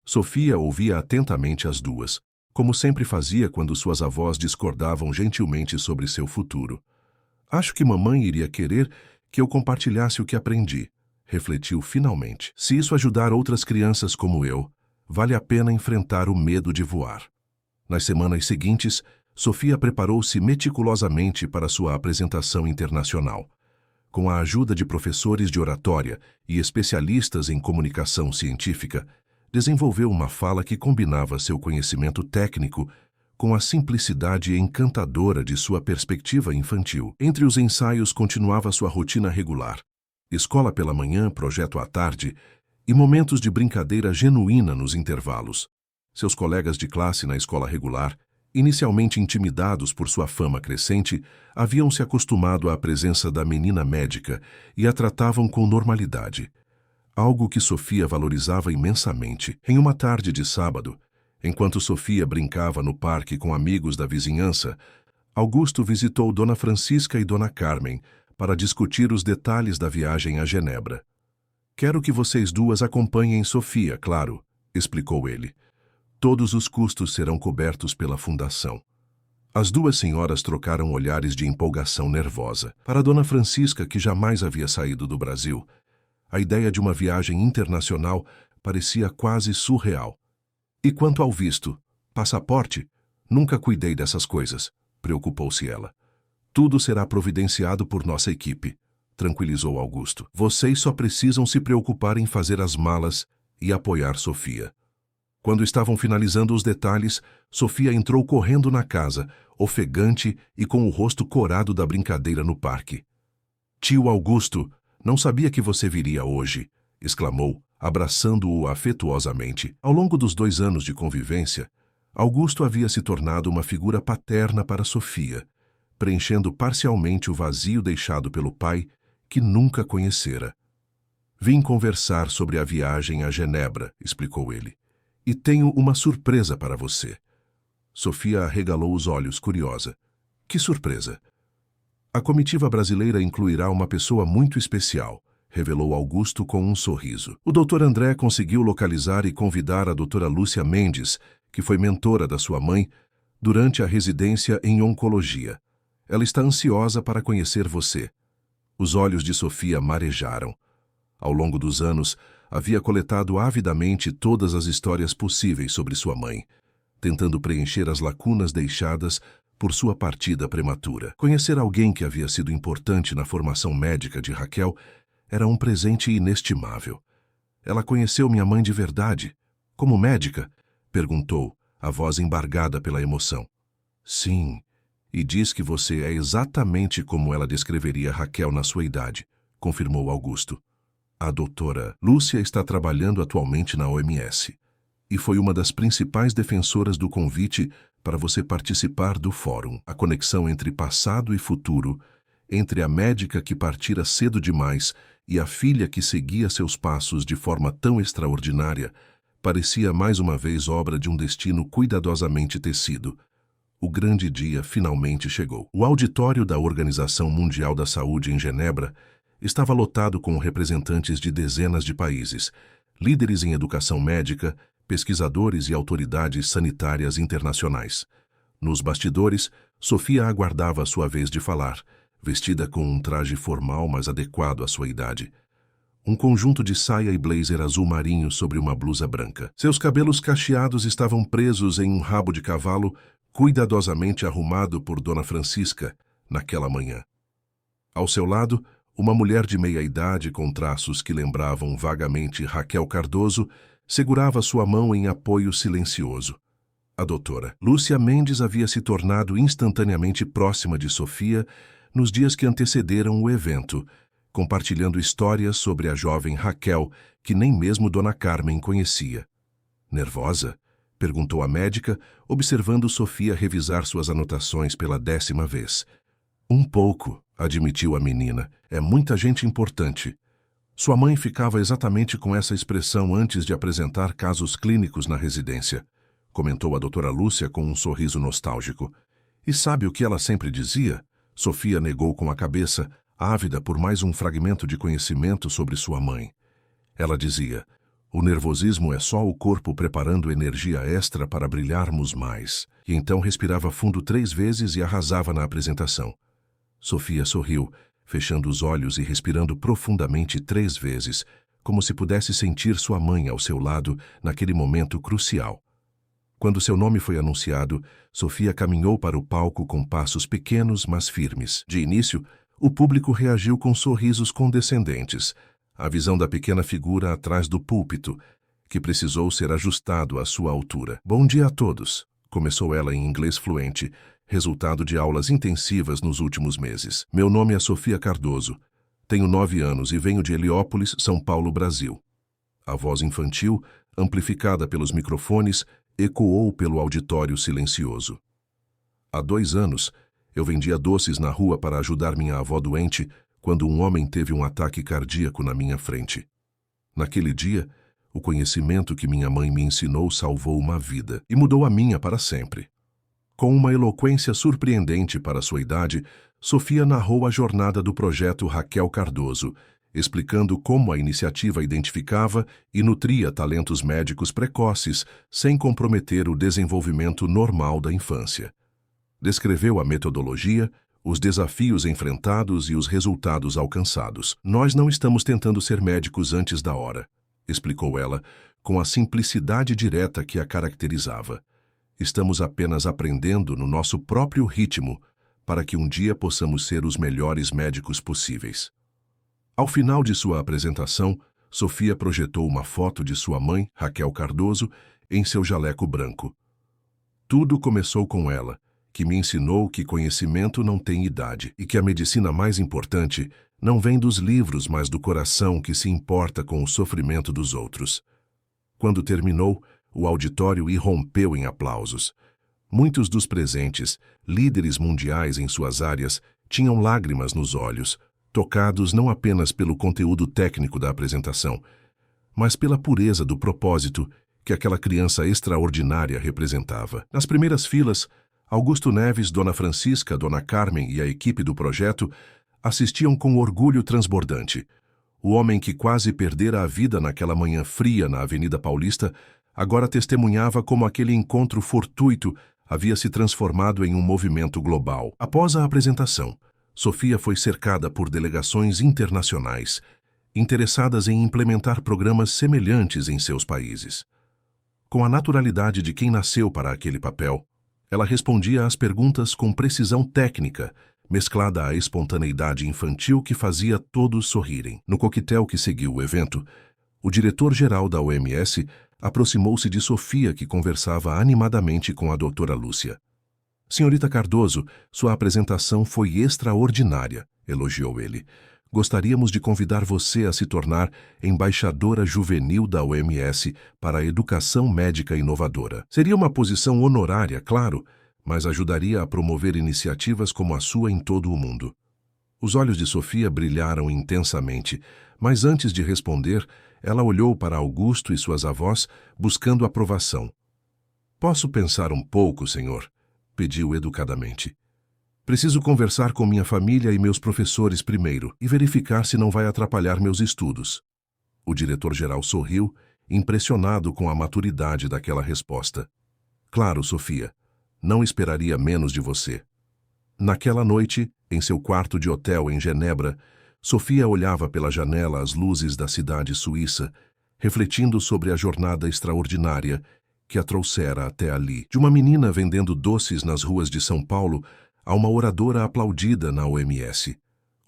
Sofia ouvia atentamente as duas, como sempre fazia quando suas avós discordavam gentilmente sobre seu futuro. "Acho que mamãe iria querer que eu compartilhasse o que aprendi", refletiu finalmente. "Se isso ajudar outras crianças como eu, vale a pena enfrentar o medo de voar." Nas semanas seguintes, Sofia preparou-se meticulosamente para sua apresentação internacional. Com a ajuda de professores de oratória e especialistas em comunicação científica, desenvolveu uma fala que combinava seu conhecimento técnico com a simplicidade encantadora de sua perspectiva infantil. Entre os ensaios continuava sua rotina regular: escola pela manhã, projeto à tarde e momentos de brincadeira genuína nos intervalos. Seus colegas de classe na escola regular, inicialmente intimidados por sua fama crescente, haviam se acostumado à presença da menina médica e a tratavam com normalidade, algo que Sofia valorizava imensamente. Em uma tarde de sábado, enquanto Sofia brincava no parque com amigos da vizinhança, Augusto visitou Dona Francisca e Dona Carmen para discutir os detalhes da viagem a Genebra. "Quero que vocês duas acompanhem Sofia, claro", explicou ele. "Todos os custos serão cobertos pela fundação." As duas senhoras trocaram olhares de empolgação nervosa. Para Dona Francisca, que jamais havia saído do Brasil, a ideia de uma viagem internacional parecia quase surreal. "E quanto ao visto, passaporte? Nunca cuidei dessas coisas", preocupou-se ela. "Tudo será providenciado por nossa equipe", tranquilizou Augusto. "Vocês só precisam se preocupar em fazer as malas e apoiar Sofia." Quando estavam finalizando os detalhes, Sofia entrou correndo na casa, ofegante e com o rosto corado da brincadeira no parque. "Tio Augusto, não sabia que você viria hoje", exclamou, abraçando-o afetuosamente. Ao longo dos 2 anos de convivência, Augusto havia se tornado uma figura paterna para Sofia, preenchendo parcialmente o vazio deixado pelo pai, que nunca conhecera. "Vim conversar sobre a viagem a Genebra", explicou ele. "E tenho uma surpresa para você." Sofia arregalou os olhos, curiosa. "Que surpresa?" "A comitiva brasileira incluirá uma pessoa muito especial", revelou Augusto com um sorriso. "O Dr. André conseguiu localizar e convidar a doutora Lúcia Mendes, que foi mentora da sua mãe, durante a residência em oncologia. Ela está ansiosa para conhecer você." Os olhos de Sofia marejaram. Ao longo dos anos, havia coletado avidamente todas as histórias possíveis sobre sua mãe, tentando preencher as lacunas deixadas por sua partida prematura. Conhecer alguém que havia sido importante na formação médica de Raquel era um presente inestimável. "Ela conheceu minha mãe de verdade? Como médica?" perguntou, a voz embargada pela emoção. "Sim, e diz que você é exatamente como ela descreveria Raquel na sua idade", confirmou Augusto. "A doutora Lúcia está trabalhando atualmente na OMS e foi uma das principais defensoras do convite para você participar do fórum. A conexão entre passado e futuro, entre a médica que partira cedo demais e a filha que seguia seus passos de forma tão extraordinária, parecia mais uma vez obra de um destino cuidadosamente tecido. O grande dia finalmente chegou." O auditório da Organização Mundial da Saúde em Genebra estava lotado com representantes de dezenas de países, líderes em educação médica, pesquisadores e autoridades sanitárias internacionais. Nos bastidores, Sofia aguardava a sua vez de falar, vestida com um traje formal mas adequado à sua idade. Um conjunto de saia e blazer azul marinho sobre uma blusa branca. Seus cabelos cacheados estavam presos em um rabo de cavalo cuidadosamente arrumado por Dona Francisca naquela manhã. Ao seu lado, uma mulher de meia-idade com traços que lembravam vagamente Raquel Cardoso segurava sua mão em apoio silencioso. A doutora Lúcia Mendes havia se tornado instantaneamente próxima de Sofia nos dias que antecederam o evento, compartilhando histórias sobre a jovem Raquel que nem mesmo Dona Carmen conhecia. "Nervosa?" perguntou a médica, observando Sofia revisar suas anotações pela 10ª vez. "Um pouco", admitiu a menina. "É muita gente importante." Sua mãe ficava exatamente com essa expressão antes de apresentar casos clínicos na residência, comentou a doutora Lúcia com um sorriso nostálgico. "E sabe o que ela sempre dizia?" Sofia negou com a cabeça, ávida por mais um fragmento de conhecimento sobre sua mãe. Ela dizia: "O nervosismo é só o corpo preparando energia extra para brilharmos mais." E então respirava fundo 3 vezes e arrasava na apresentação. Sofia sorriu, fechando os olhos e respirando profundamente 3 vezes, como se pudesse sentir sua mãe ao seu lado naquele momento crucial. Quando seu nome foi anunciado, Sofia caminhou para o palco com passos pequenos, mas firmes. De início, O público reagiu com sorrisos condescendentes, a visão da pequena figura atrás do púlpito, que precisou ser ajustado à sua altura. Bom dia a todos, começou ela em inglês fluente, resultado de aulas intensivas nos últimos meses. Meu nome é Sofia Cardoso, tenho 9 anos e venho de Heliópolis, São Paulo, Brasil. A voz infantil, amplificada pelos microfones, ecoou pelo auditório silencioso. Há 2 anos, eu vendia doces na rua para ajudar minha avó doente quando um homem teve um ataque cardíaco na minha frente. Naquele dia, o conhecimento que minha mãe me ensinou salvou uma vida e mudou a minha para sempre. Com uma eloquência surpreendente para sua idade, Sofia narrou a jornada do projeto Raquel Cardoso, explicando como a iniciativa identificava e nutria talentos médicos precoces sem comprometer o desenvolvimento normal da infância. Descreveu a metodologia, os desafios enfrentados e os resultados alcançados. Nós não estamos tentando ser médicos antes da hora, explicou ela, com a simplicidade direta que a caracterizava. Estamos apenas aprendendo no nosso próprio ritmo para que um dia possamos ser os melhores médicos possíveis. Ao final de sua apresentação, Sofia projetou uma foto de sua mãe, Raquel Cardoso, em seu jaleco branco. Tudo começou com ela, que me ensinou que conhecimento não tem idade e que a medicina mais importante não vem dos livros, mas do coração que se importa com o sofrimento dos outros. Quando terminou, o auditório irrompeu em aplausos. Muitos dos presentes, líderes mundiais em suas áreas, tinham lágrimas nos olhos, tocados não apenas pelo conteúdo técnico da apresentação, mas pela pureza do propósito que aquela criança extraordinária representava. Nas primeiras filas, Augusto Neves, Dona Francisca, Dona Carmen e a equipe do projeto assistiam com orgulho transbordante. O homem que quase perdera a vida naquela manhã fria na Avenida Paulista agora testemunhava como aquele encontro fortuito havia se transformado em um movimento global. Após a apresentação, Sofia foi cercada por delegações internacionais, interessadas em implementar programas semelhantes em seus países. Com a naturalidade de quem nasceu para aquele papel, ela respondia às perguntas com precisão técnica, mesclada à espontaneidade infantil que fazia todos sorrirem. No coquetel que seguiu o evento, o diretor-geral da OMS aproximou-se de Sofia, que conversava animadamente com a doutora Lúcia. Senhorita Cardoso, sua apresentação foi extraordinária, elogiou ele. Gostaríamos de convidar você a se tornar embaixadora juvenil da OMS para a educação médica inovadora. Seria uma posição honorária, claro, mas ajudaria a promover iniciativas como a sua em todo o mundo. Os olhos de Sofia brilharam intensamente, mas antes de responder, ela olhou para Augusto e suas avós, buscando aprovação. Posso pensar um pouco, senhor? Pediu educadamente. Preciso conversar com minha família e meus professores primeiro e verificar se não vai atrapalhar meus estudos. O diretor-geral sorriu, impressionado com a maturidade daquela resposta. Claro, Sofia, não esperaria menos de você. Naquela noite, em seu quarto de hotel em Genebra, Sofia olhava pela janela as luzes da cidade suíça, refletindo sobre a jornada extraordinária que a trouxera até ali. De uma menina vendendo doces nas ruas de São Paulo a uma oradora aplaudida na OMS.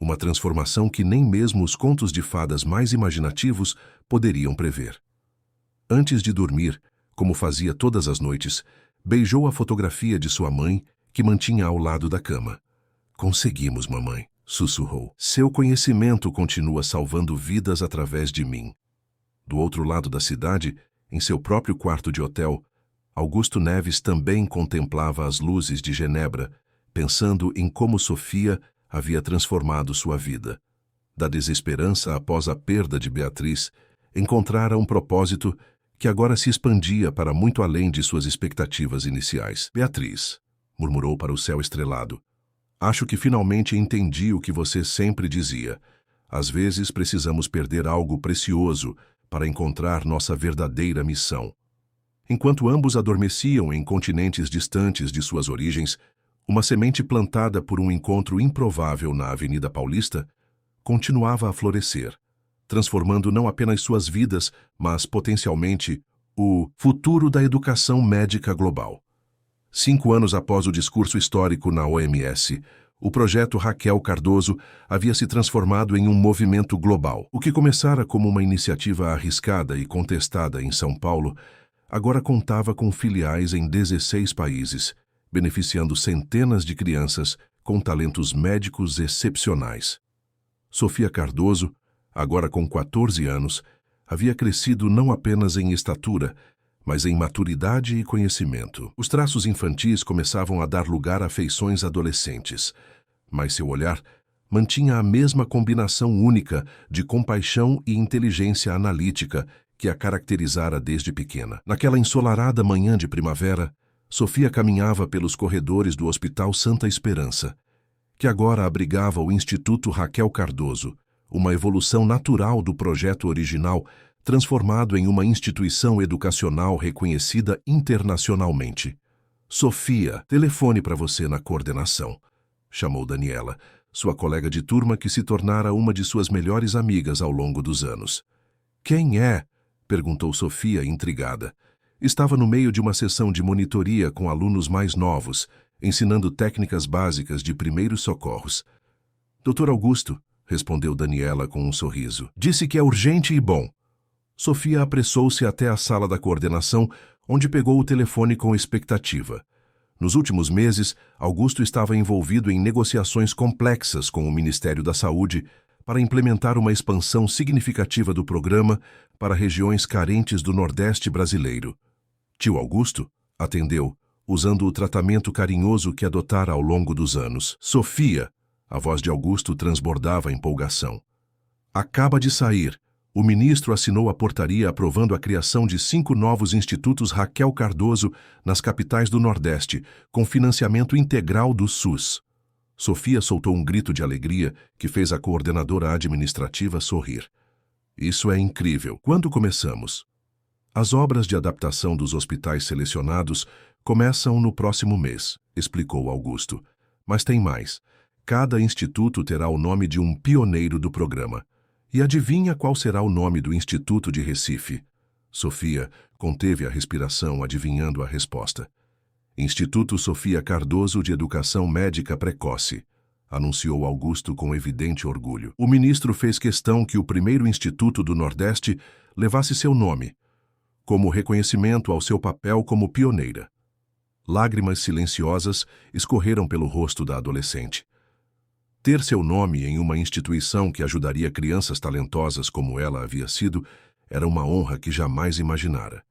Uma transformação que nem mesmo os contos de fadas mais imaginativos poderiam prever. Antes de dormir, como fazia todas as noites, beijou a fotografia de sua mãe, que mantinha ao lado da cama. Conseguimos, mamãe, sussurrou. Seu conhecimento continua salvando vidas através de mim. Do outro lado da cidade, em seu próprio quarto de hotel, Augusto Neves também contemplava as luzes de Genebra, pensando em como Sofia havia transformado sua vida. Da desesperança após a perda de Beatriz, encontrara um propósito que agora se expandia para muito além de suas expectativas iniciais. Beatriz, murmurou para o céu estrelado, acho que finalmente entendi o que você sempre dizia. Às vezes precisamos perder algo precioso para encontrar nossa verdadeira missão. Enquanto ambos adormeciam em continentes distantes de suas origens, uma semente plantada por um encontro improvável na Avenida Paulista continuava a florescer, transformando não apenas suas vidas, mas potencialmente o futuro da educação médica global. 5 anos após o discurso histórico na OMS, O projeto Raquel Cardoso havia se transformado em um movimento global. O que começara como uma iniciativa arriscada e contestada em São Paulo, agora contava com filiais em 16 países, beneficiando centenas de crianças com talentos médicos excepcionais. Sofia Cardoso, agora com 14 anos, havia crescido não apenas em estatura, mas em maturidade e conhecimento. Os traços infantis começavam a dar lugar a feições adolescentes, mas seu olhar mantinha a mesma combinação única de compaixão e inteligência analítica que a caracterizara desde pequena. Naquela ensolarada manhã de primavera, Sofia caminhava pelos corredores do Hospital Santa Esperança, que agora abrigava o Instituto Raquel Cardoso, uma evolução natural do projeto original, transformado em uma instituição educacional reconhecida internacionalmente. Sofia, telefone para você na coordenação, chamou Daniela, sua colega de turma que se tornara uma de suas melhores amigas ao longo dos anos. Quem é? Perguntou Sofia, intrigada. Estava no meio de uma sessão de monitoria com alunos mais novos, ensinando técnicas básicas de primeiros socorros. Dr. Augusto, respondeu Daniela com um sorriso. Disse que é urgente e bom. Sofia apressou-se até a sala da coordenação, onde pegou o telefone com expectativa. Nos últimos meses, Augusto estava envolvido em negociações complexas com o Ministério da Saúde para implementar uma expansão significativa do programa para regiões carentes do Nordeste brasileiro. Tio Augusto atendeu, usando o tratamento carinhoso que adotara ao longo dos anos. Sofia, a voz de Augusto transbordava empolgação. Acaba de sair. O ministro assinou a portaria aprovando a criação de 5 novos institutos Raquel Cardoso nas capitais do Nordeste, com financiamento integral do SUS. Sofia soltou um grito de alegria que fez a coordenadora administrativa sorrir. Isso é incrível. Quando começamos? As obras de adaptação dos hospitais selecionados começam no próximo mês, explicou Augusto. Mas tem mais. Cada instituto terá o nome de um pioneiro do programa. E adivinha qual será o nome do Instituto de Recife? Sofia conteve a respiração adivinhando a resposta. Instituto Sofia Cardoso de Educação Médica Precoce, anunciou Augusto com evidente orgulho. O ministro fez questão que o primeiro instituto do Nordeste levasse seu nome, como reconhecimento ao seu papel como pioneira. Lágrimas silenciosas escorreram pelo rosto da adolescente. Ter seu nome em uma instituição que ajudaria crianças talentosas como ela havia sido era uma honra que jamais imaginara.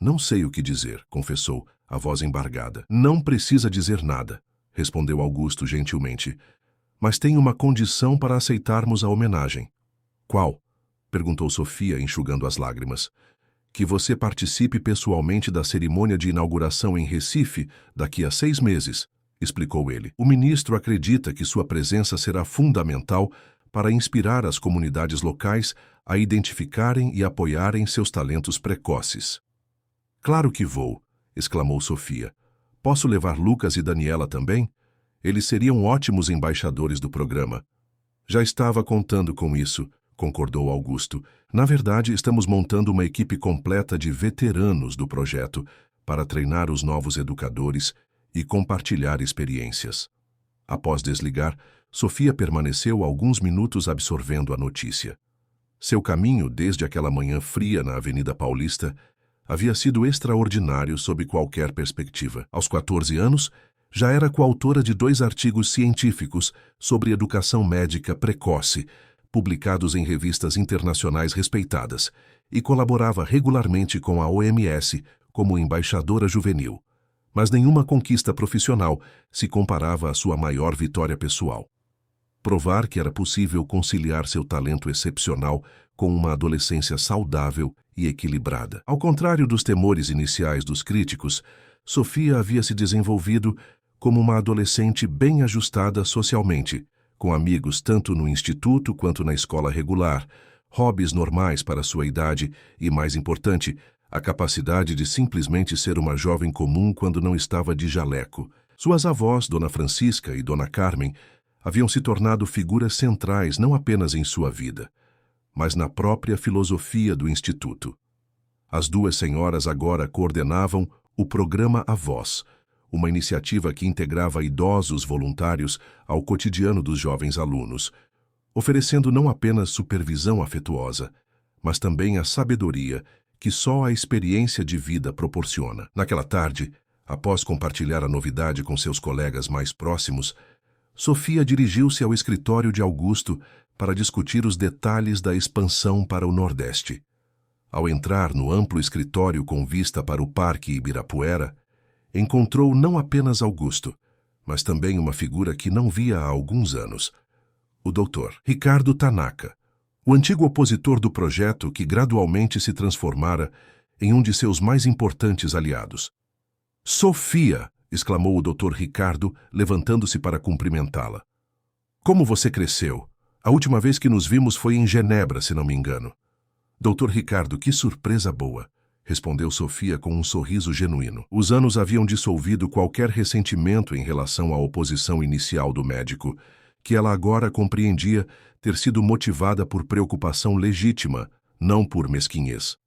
Não sei o que dizer, confessou, a voz embargada. Não precisa dizer nada, respondeu Augusto gentilmente. Mas tem uma condição para aceitarmos a homenagem. Qual? Perguntou Sofia, enxugando as lágrimas. Que você participe pessoalmente da cerimônia de inauguração em Recife daqui a 6 meses, explicou ele. O ministro acredita que sua presença será fundamental para inspirar as comunidades locais a identificarem e apoiarem seus talentos precoces. Claro que vou, exclamou Sofia. Posso levar Lucas e Daniela também? Eles seriam ótimos embaixadores do programa. Já estava contando com isso, concordou Augusto. Na verdade, estamos montando uma equipe completa de veteranos do projeto para treinar os novos educadores e compartilhar experiências. Após desligar, Sofia permaneceu alguns minutos absorvendo a notícia. Seu caminho, desde aquela manhã fria na Avenida Paulista, havia sido extraordinário sob qualquer perspectiva. Aos 14 anos, já era coautora de 2 artigos científicos sobre educação médica precoce, publicados em revistas internacionais respeitadas, e colaborava regularmente com a OMS como embaixadora juvenil. Mas nenhuma conquista profissional se comparava à sua maior vitória pessoal. Provar que era possível conciliar seu talento excepcional com uma adolescência saudável e equilibrada. Ao contrário dos temores iniciais dos críticos, Sofia havia se desenvolvido como uma adolescente bem ajustada socialmente, com amigos tanto no instituto quanto na escola regular, hobbies normais para sua idade e, mais importante, a capacidade de simplesmente ser uma jovem comum quando não estava de jaleco. Suas avós, Dona Francisca e Dona Carmen, haviam se tornado figuras centrais não apenas em sua vida, mas na própria filosofia do Instituto. As 2 senhoras agora coordenavam o programa Avós, uma iniciativa que integrava idosos voluntários ao cotidiano dos jovens alunos, oferecendo não apenas supervisão afetuosa, mas também a sabedoria que só a experiência de vida proporciona. Naquela tarde, após compartilhar a novidade com seus colegas mais próximos, Sofia dirigiu-se ao escritório de Augusto para discutir os detalhes da expansão para o Nordeste. Ao entrar no amplo escritório com vista para o Parque Ibirapuera, encontrou não apenas Augusto, mas também uma figura que não via há alguns anos, o Dr. Ricardo Tanaka, o antigo opositor do projeto que gradualmente se transformara em um de seus mais importantes aliados. "Sofia!" exclamou o Dr. Ricardo, levantando-se para cumprimentá-la. "Como você cresceu? A última vez que nos vimos foi em Genebra, se não me engano." "Dr. Ricardo, que surpresa boa!" respondeu Sofia com um sorriso genuíno. Os anos haviam dissolvido qualquer ressentimento em relação à oposição inicial do médico, que ela agora compreendia ter sido motivada por preocupação legítima, não por mesquinhez.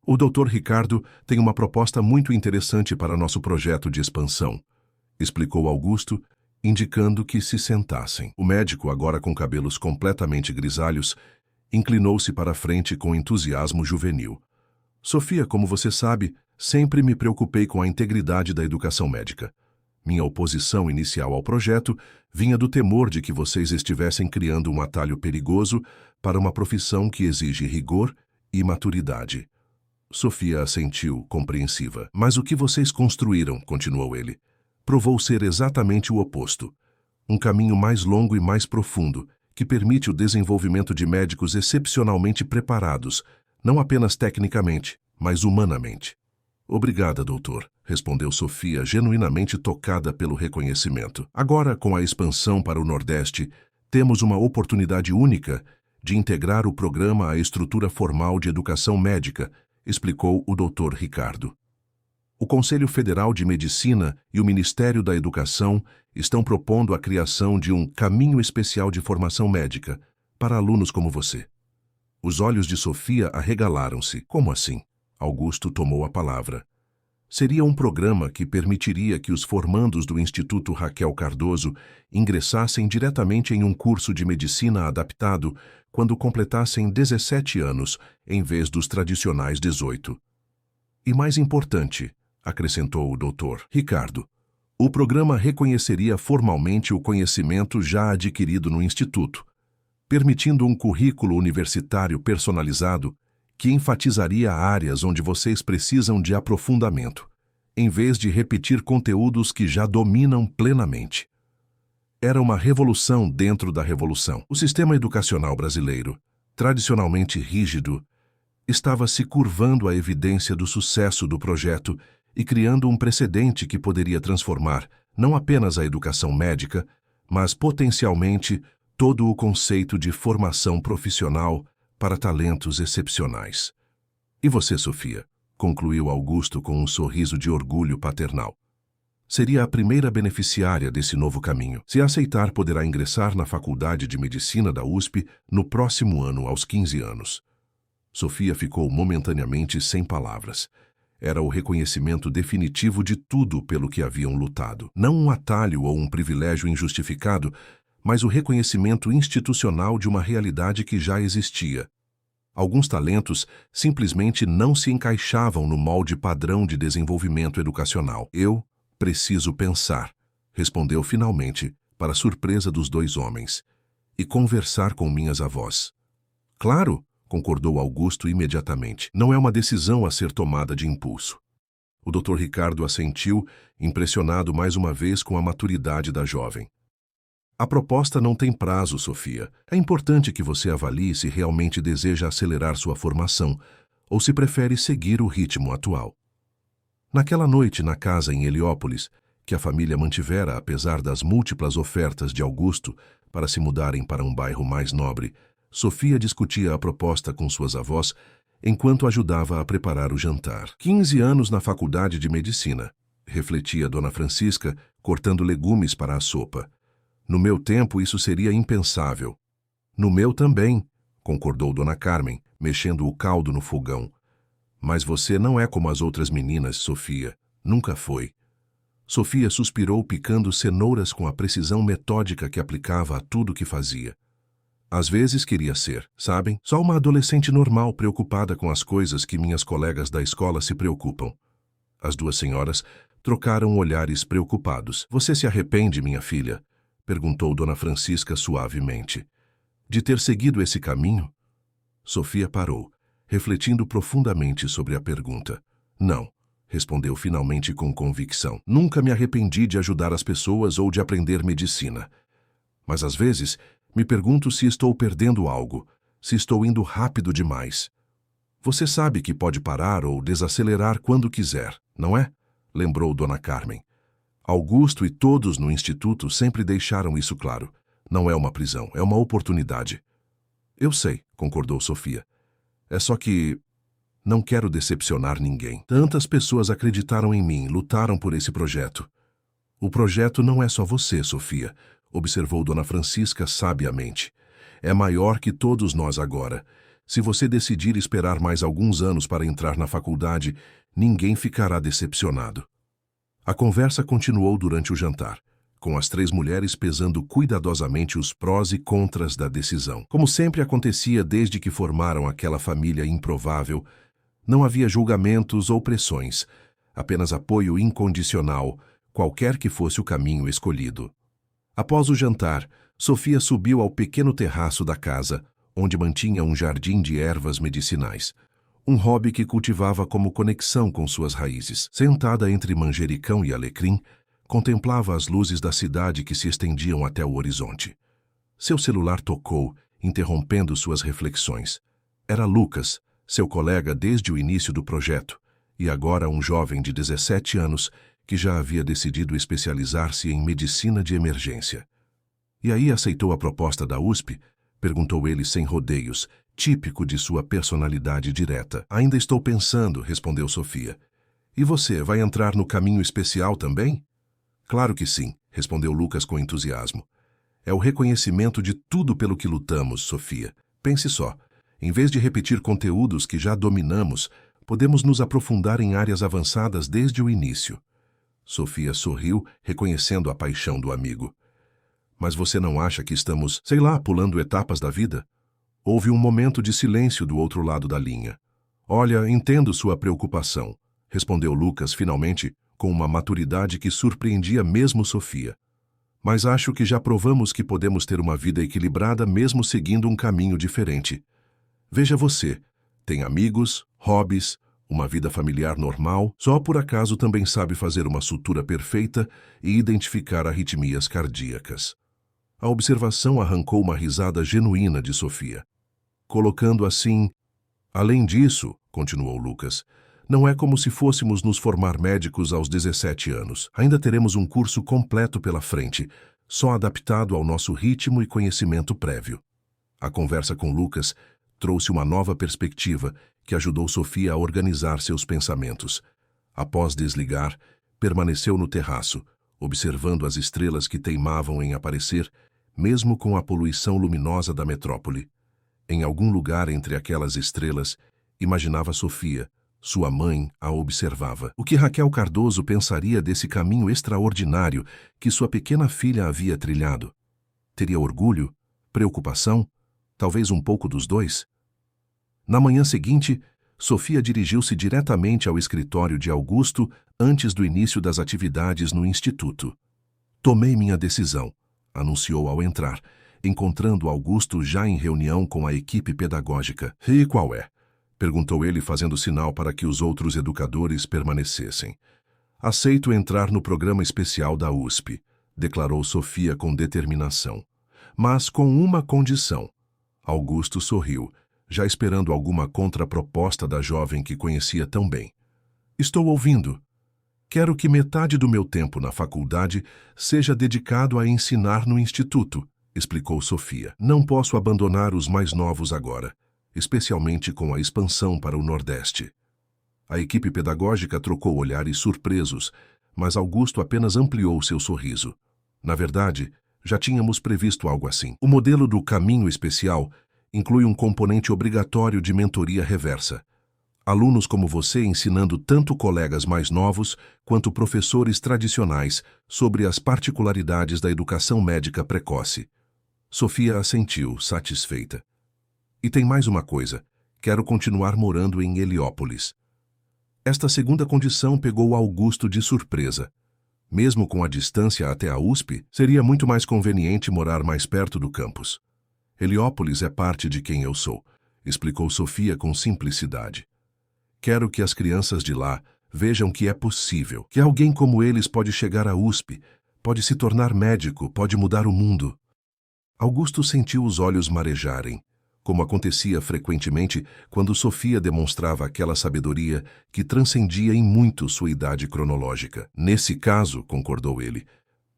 "O Dr. Ricardo tem uma proposta muito interessante para nosso projeto de expansão", explicou Augusto, indicando que se sentassem. O médico, agora com cabelos completamente grisalhos, inclinou-se para a frente com entusiasmo juvenil. "Sofia, como você sabe, sempre me preocupei com a integridade da educação médica. Minha oposição inicial ao projeto vinha do temor de que vocês estivessem criando um atalho perigoso para uma profissão que exige rigor e maturidade." Sofia assentiu, compreensiva. "Mas o que vocês construíram", continuou ele, "provou ser exatamente o oposto. Um caminho mais longo e mais profundo, que permite o desenvolvimento de médicos excepcionalmente preparados, não apenas tecnicamente, mas humanamente." "Obrigada, doutor", respondeu Sofia, genuinamente tocada pelo reconhecimento. "Agora, com a expansão para o Nordeste, temos uma oportunidade única de integrar o programa à estrutura formal de educação médica", explicou o Dr. Ricardo. "O Conselho Federal de Medicina e o Ministério da Educação estão propondo a criação de um caminho especial de formação médica para alunos como você." Os olhos de Sofia arregalaram-se. "Como assim?" Augusto tomou a palavra. "Seria um programa que permitiria que os formandos do Instituto Raquel Cardoso ingressassem diretamente em um curso de medicina adaptado quando completassem 17 anos, em vez dos tradicionais 18. E mais importante", acrescentou o Dr. Ricardo, "o programa reconheceria formalmente o conhecimento já adquirido no Instituto, permitindo um currículo universitário personalizado que enfatizaria áreas onde vocês precisam de aprofundamento, em vez de repetir conteúdos que já dominam plenamente." Era uma revolução dentro da revolução. O sistema educacional brasileiro, tradicionalmente rígido, estava se curvando à evidência do sucesso do projeto e criando um precedente que poderia transformar não apenas a educação médica, mas potencialmente todo o conceito de formação profissional para talentos excepcionais. "E você, Sofia?", concluiu Augusto com um sorriso de orgulho paternal. "Seria a primeira beneficiária desse novo caminho. Se aceitar, poderá ingressar na Faculdade de Medicina da USP no próximo ano, aos 15 anos. Sofia ficou momentaneamente sem palavras. Era o reconhecimento definitivo de tudo pelo que haviam lutado. Não um atalho ou um privilégio injustificado, mas o reconhecimento institucional de uma realidade que já existia. Alguns talentos simplesmente não se encaixavam no molde padrão de desenvolvimento educacional. "Eu preciso pensar", respondeu finalmente, para surpresa dos dois homens, "e conversar com minhas avós." "Claro", concordou Augusto imediatamente. "Não é uma decisão a ser tomada de impulso." O Dr. Ricardo assentiu, impressionado mais uma vez com a maturidade da jovem. "A proposta não tem prazo, Sofia. É importante que você avalie se realmente deseja acelerar sua formação ou se prefere seguir o ritmo atual." Naquela noite na casa em Heliópolis, que a família mantivera apesar das múltiplas ofertas de Augusto para se mudarem para um bairro mais nobre, Sofia discutia a proposta com suas avós enquanto ajudava a preparar o jantar. 15 anos na faculdade de medicina, refletia Dona Francisca, cortando legumes para a sopa. "No meu tempo isso seria impensável." "No meu também", concordou Dona Carmen, mexendo o caldo no fogão. "Mas você não é como as outras meninas, Sofia. Nunca foi." Sofia suspirou, picando cenouras com a precisão metódica que aplicava a tudo que fazia. Às vezes queria ser, sabem, só uma adolescente normal preocupada com as coisas que minhas colegas da escola se preocupam. As duas senhoras trocaram olhares preocupados. Você se arrepende, minha filha? Perguntou Dona Francisca suavemente. De ter seguido esse caminho? Sofia parou, refletindo profundamente sobre a pergunta. Não, respondeu finalmente com convicção. Nunca me arrependi de ajudar as pessoas ou de aprender medicina. Mas às vezes me pergunto se estou perdendo algo, se estou indo rápido demais. Você sabe que pode parar ou desacelerar quando quiser, não é? Lembrou Dona Carmen. Augusto e todos no instituto sempre deixaram isso claro. Não é uma prisão, é uma oportunidade. Eu sei, concordou Sofia. É só que não quero decepcionar ninguém. Tantas pessoas acreditaram em mim, lutaram por esse projeto. O projeto não é só você, Sofia, observou Dona Francisca sabiamente. É maior que todos nós agora. Se você decidir esperar mais alguns anos para entrar na faculdade, ninguém ficará decepcionado. A conversa continuou durante o jantar, com as três mulheres pesando cuidadosamente os prós e contras da decisão. Como sempre acontecia desde que formaram aquela família improvável, não havia julgamentos ou pressões, apenas apoio incondicional, qualquer que fosse o caminho escolhido. Após o jantar, Sofia subiu ao pequeno terraço da casa, onde mantinha um jardim de ervas medicinais, um hobby que cultivava como conexão com suas raízes. Sentada entre manjericão e alecrim, contemplava as luzes da cidade que se estendiam até o horizonte. Seu celular tocou, interrompendo suas reflexões. Era Lucas, seu colega desde o início do projeto, e agora um jovem de 17 anos que já havia decidido especializar-se em medicina de emergência. E aí aceitou a proposta da USP? Perguntou ele sem rodeios, típico de sua personalidade direta. Ainda estou pensando, respondeu Sofia. E você, vai entrar no caminho especial também? Claro que sim, respondeu Lucas com entusiasmo. É o reconhecimento de tudo pelo que lutamos, Sofia. Pense só, em vez de repetir conteúdos que já dominamos, podemos nos aprofundar em áreas avançadas desde o início. Sofia sorriu, reconhecendo a paixão do amigo. Mas você não acha que estamos, sei lá, pulando etapas da vida? Houve um momento de silêncio do outro lado da linha. Olha, entendo sua preocupação, respondeu Lucas finalmente, com uma maturidade que surpreendia mesmo Sofia. Mas acho que já provamos que podemos ter uma vida equilibrada mesmo seguindo um caminho diferente. Veja você, tem amigos, hobbies, uma vida familiar normal, só por acaso também sabe fazer uma sutura perfeita e identificar arritmias cardíacas. A observação arrancou uma risada genuína de Sofia. Colocando assim, além disso, continuou Lucas, não é como se fôssemos nos formar médicos aos 17 anos. Ainda teremos um curso completo pela frente, só adaptado ao nosso ritmo e conhecimento prévio. A conversa com Lucas trouxe uma nova perspectiva que ajudou Sofia a organizar seus pensamentos. Após desligar, permaneceu no terraço, observando as estrelas que teimavam em aparecer, mesmo com a poluição luminosa da metrópole. Em algum lugar entre aquelas estrelas, imaginava Sofia. Sua mãe a observava. O que Raquel Cardoso pensaria desse caminho extraordinário que sua pequena filha havia trilhado? Teria orgulho? Preocupação? Talvez um pouco dos dois? Na manhã seguinte, Sofia dirigiu-se diretamente ao escritório de Augusto antes do início das atividades no instituto. Tomei minha decisão, anunciou ao entrar, encontrando Augusto já em reunião com a equipe pedagógica. E qual é? Perguntou ele fazendo sinal para que os outros educadores permanecessem. Aceito entrar no programa especial da USP, declarou Sofia com determinação. Mas com uma condição. Augusto sorriu, já esperando alguma contraproposta da jovem que conhecia tão bem. Estou ouvindo. Quero que metade do meu tempo na faculdade seja dedicado a ensinar no instituto, explicou Sofia. Não posso abandonar os mais novos agora, especialmente com a expansão para o Nordeste. A equipe pedagógica trocou olhares surpresos, mas Augusto apenas ampliou seu sorriso. Na verdade, já tínhamos previsto algo assim. O modelo do caminho especial inclui um componente obrigatório de mentoria reversa. Alunos como você ensinando tanto colegas mais novos quanto professores tradicionais sobre as particularidades da educação médica precoce. Sofia assentiu, satisfeita. E tem mais uma coisa. Quero continuar morando em Heliópolis. Esta segunda condição pegou Augusto de surpresa. Mesmo com a distância até a USP, seria muito mais conveniente morar mais perto do campus. Heliópolis é parte de quem eu sou, explicou Sofia com simplicidade. Quero que as crianças de lá vejam que é possível, que alguém como eles pode chegar à USP, pode se tornar médico, pode mudar o mundo. Augusto sentiu os olhos marejarem, como acontecia frequentemente quando Sofia demonstrava aquela sabedoria que transcendia em muito sua idade cronológica. Nesse caso, concordou ele,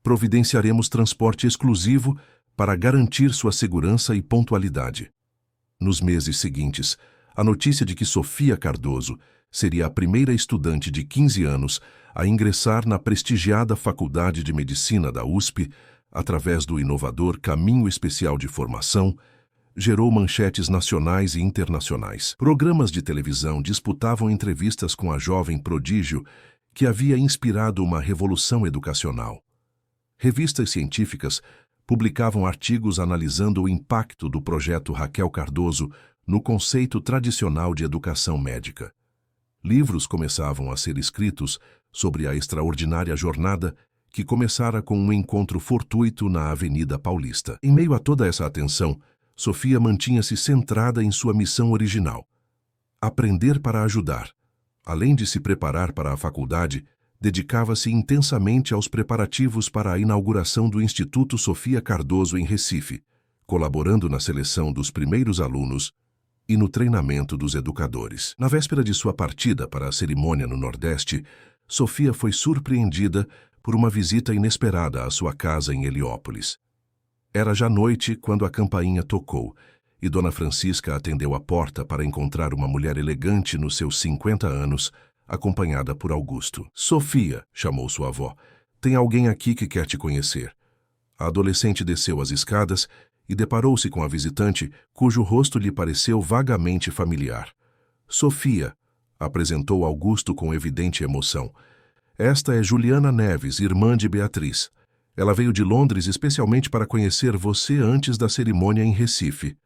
providenciaremos transporte exclusivo para garantir sua segurança e pontualidade. Nos meses seguintes, a notícia de que Sofia Cardoso seria a primeira estudante de 15 anos a ingressar na prestigiada Faculdade de Medicina da USP, através do inovador Caminho Especial de Formação, gerou manchetes nacionais e internacionais. Programas de televisão disputavam entrevistas com a jovem prodígio que havia inspirado uma revolução educacional. Revistas científicas publicavam artigos analisando o impacto do projeto Raquel Cardoso no conceito tradicional de educação médica. Livros começavam a ser escritos sobre a extraordinária jornada que começara com um encontro fortuito na Avenida Paulista. Em meio a toda essa atenção, Sofia mantinha-se centrada em sua missão original: aprender para ajudar. Além de se preparar para a faculdade, dedicava-se intensamente aos preparativos para a inauguração do Instituto Sofia Cardoso em Recife, colaborando na seleção dos primeiros alunos e no treinamento dos educadores. Na véspera de sua partida para a cerimônia no Nordeste, Sofia foi surpreendida por uma visita inesperada à sua casa em Heliópolis. Era já noite quando a campainha tocou e Dona Francisca atendeu a porta para encontrar uma mulher elegante nos seus 50 anos, acompanhada por Augusto. "Sofia", chamou sua avó, "tem alguém aqui que quer te conhecer." A adolescente desceu as escadas e deparou-se com a visitante, cujo rosto lhe pareceu vagamente familiar. "Sofia", apresentou Augusto com evidente emoção. "Esta é Juliana Neves, irmã de Beatriz. Ela veio de Londres especialmente para conhecer você antes da cerimônia em Recife."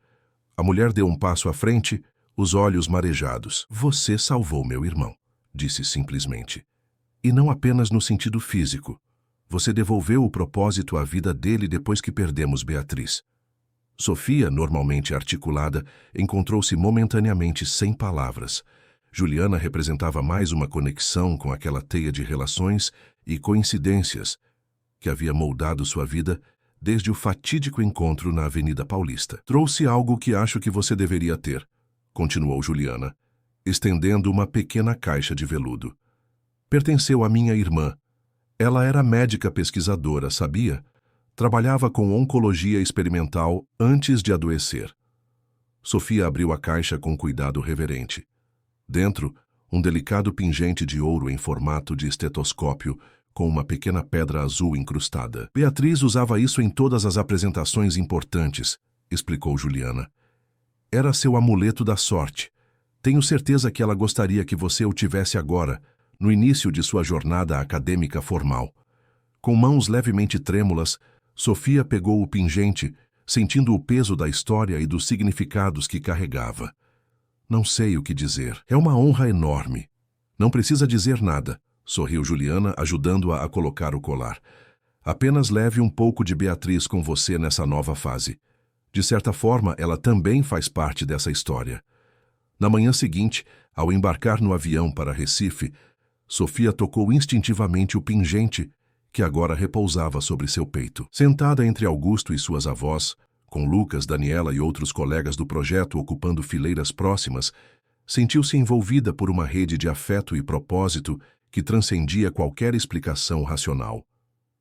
A mulher deu um passo à frente, os olhos marejados. "Você salvou meu irmão", disse simplesmente. "E não apenas no sentido físico. Você devolveu o propósito à vida dele depois que perdemos Beatriz." Sofia, normalmente articulada, encontrou-se momentaneamente sem palavras. Juliana representava mais uma conexão com aquela teia de relações e coincidências que havia moldado sua vida desde o fatídico encontro na Avenida Paulista. "Trouxe algo que acho que você deveria ter", continuou Juliana, estendendo uma pequena caixa de veludo. "Pertenceu à minha irmã. Ela era médica pesquisadora, sabia? Trabalhava com oncologia experimental antes de adoecer." Sofia abriu a caixa com cuidado reverente. Dentro, um delicado pingente de ouro em formato de estetoscópio, com uma pequena pedra azul incrustada. "Beatriz usava isso em todas as apresentações importantes", explicou Juliana. "Era seu amuleto da sorte. Tenho certeza que ela gostaria que você o tivesse agora, no início de sua jornada acadêmica formal." Com mãos levemente trêmulas, Sofia pegou o pingente, sentindo o peso da história e dos significados que carregava. "Não sei o que dizer. É uma honra enorme." "Não precisa dizer nada", sorriu Juliana, ajudando-a a colocar o colar. "Apenas leve um pouco de Beatriz com você nessa nova fase. De certa forma, ela também faz parte dessa história." Na manhã seguinte, ao embarcar no avião para Recife, Sofia tocou instintivamente o pingente que agora repousava sobre seu peito. Sentada entre Augusto e suas avós, com Lucas, Daniela e outros colegas do projeto ocupando fileiras próximas, sentiu-se envolvida por uma rede de afeto e propósito que transcendia qualquer explicação racional.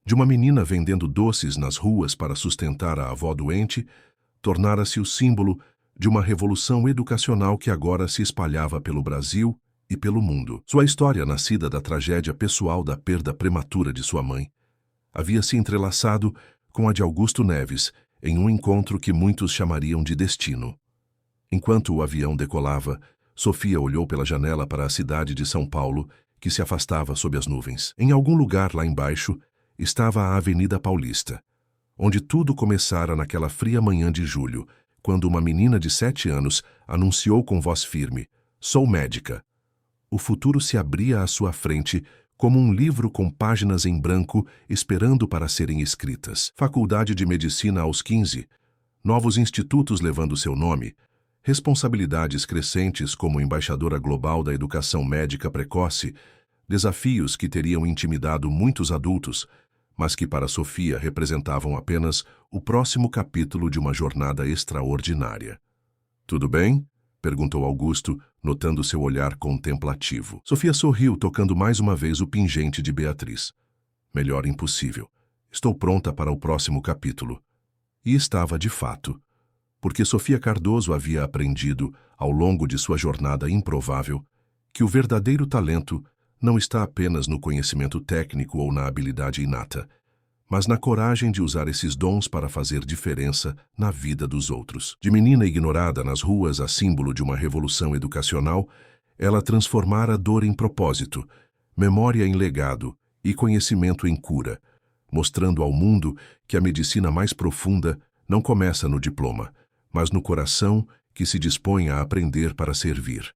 De uma menina vendendo doces nas ruas para sustentar a avó doente, tornara-se o símbolo de uma revolução educacional que agora se espalhava pelo Brasil e pelo mundo. Sua história, nascida da tragédia pessoal da perda prematura de sua mãe, havia se entrelaçado com a de Augusto Neves em um encontro que muitos chamariam de destino. Enquanto o avião decolava, Sofia olhou pela janela para a cidade de São Paulo, que se afastava sob as nuvens. Em algum lugar lá embaixo estava a Avenida Paulista, onde tudo começara naquela fria manhã de julho, quando uma menina de 7 anos anunciou com voz firme: "Sou médica." O futuro se abria à sua frente como um livro com páginas em branco esperando para serem escritas. Faculdade de Medicina aos 15, novos institutos levando seu nome, responsabilidades crescentes como embaixadora global da educação médica precoce, desafios que teriam intimidado muitos adultos, mas que para Sofia representavam apenas o próximo capítulo de uma jornada extraordinária. "Tudo bem?" perguntou Augusto, notando seu olhar contemplativo. Sofia sorriu, tocando mais uma vez o pingente de Beatriz. "Melhor impossível. Estou pronta para o próximo capítulo." E estava de fato, porque Sofia Cardoso havia aprendido, ao longo de sua jornada improvável, que o verdadeiro talento não está apenas no conhecimento técnico ou na habilidade inata, mas na coragem de usar esses dons para fazer diferença na vida dos outros. De menina ignorada nas ruas a símbolo de uma revolução educacional, ela transformara dor em propósito, memória em legado e conhecimento em cura, mostrando ao mundo que a medicina mais profunda não começa no diploma, mas no coração que se dispõe a aprender para servir.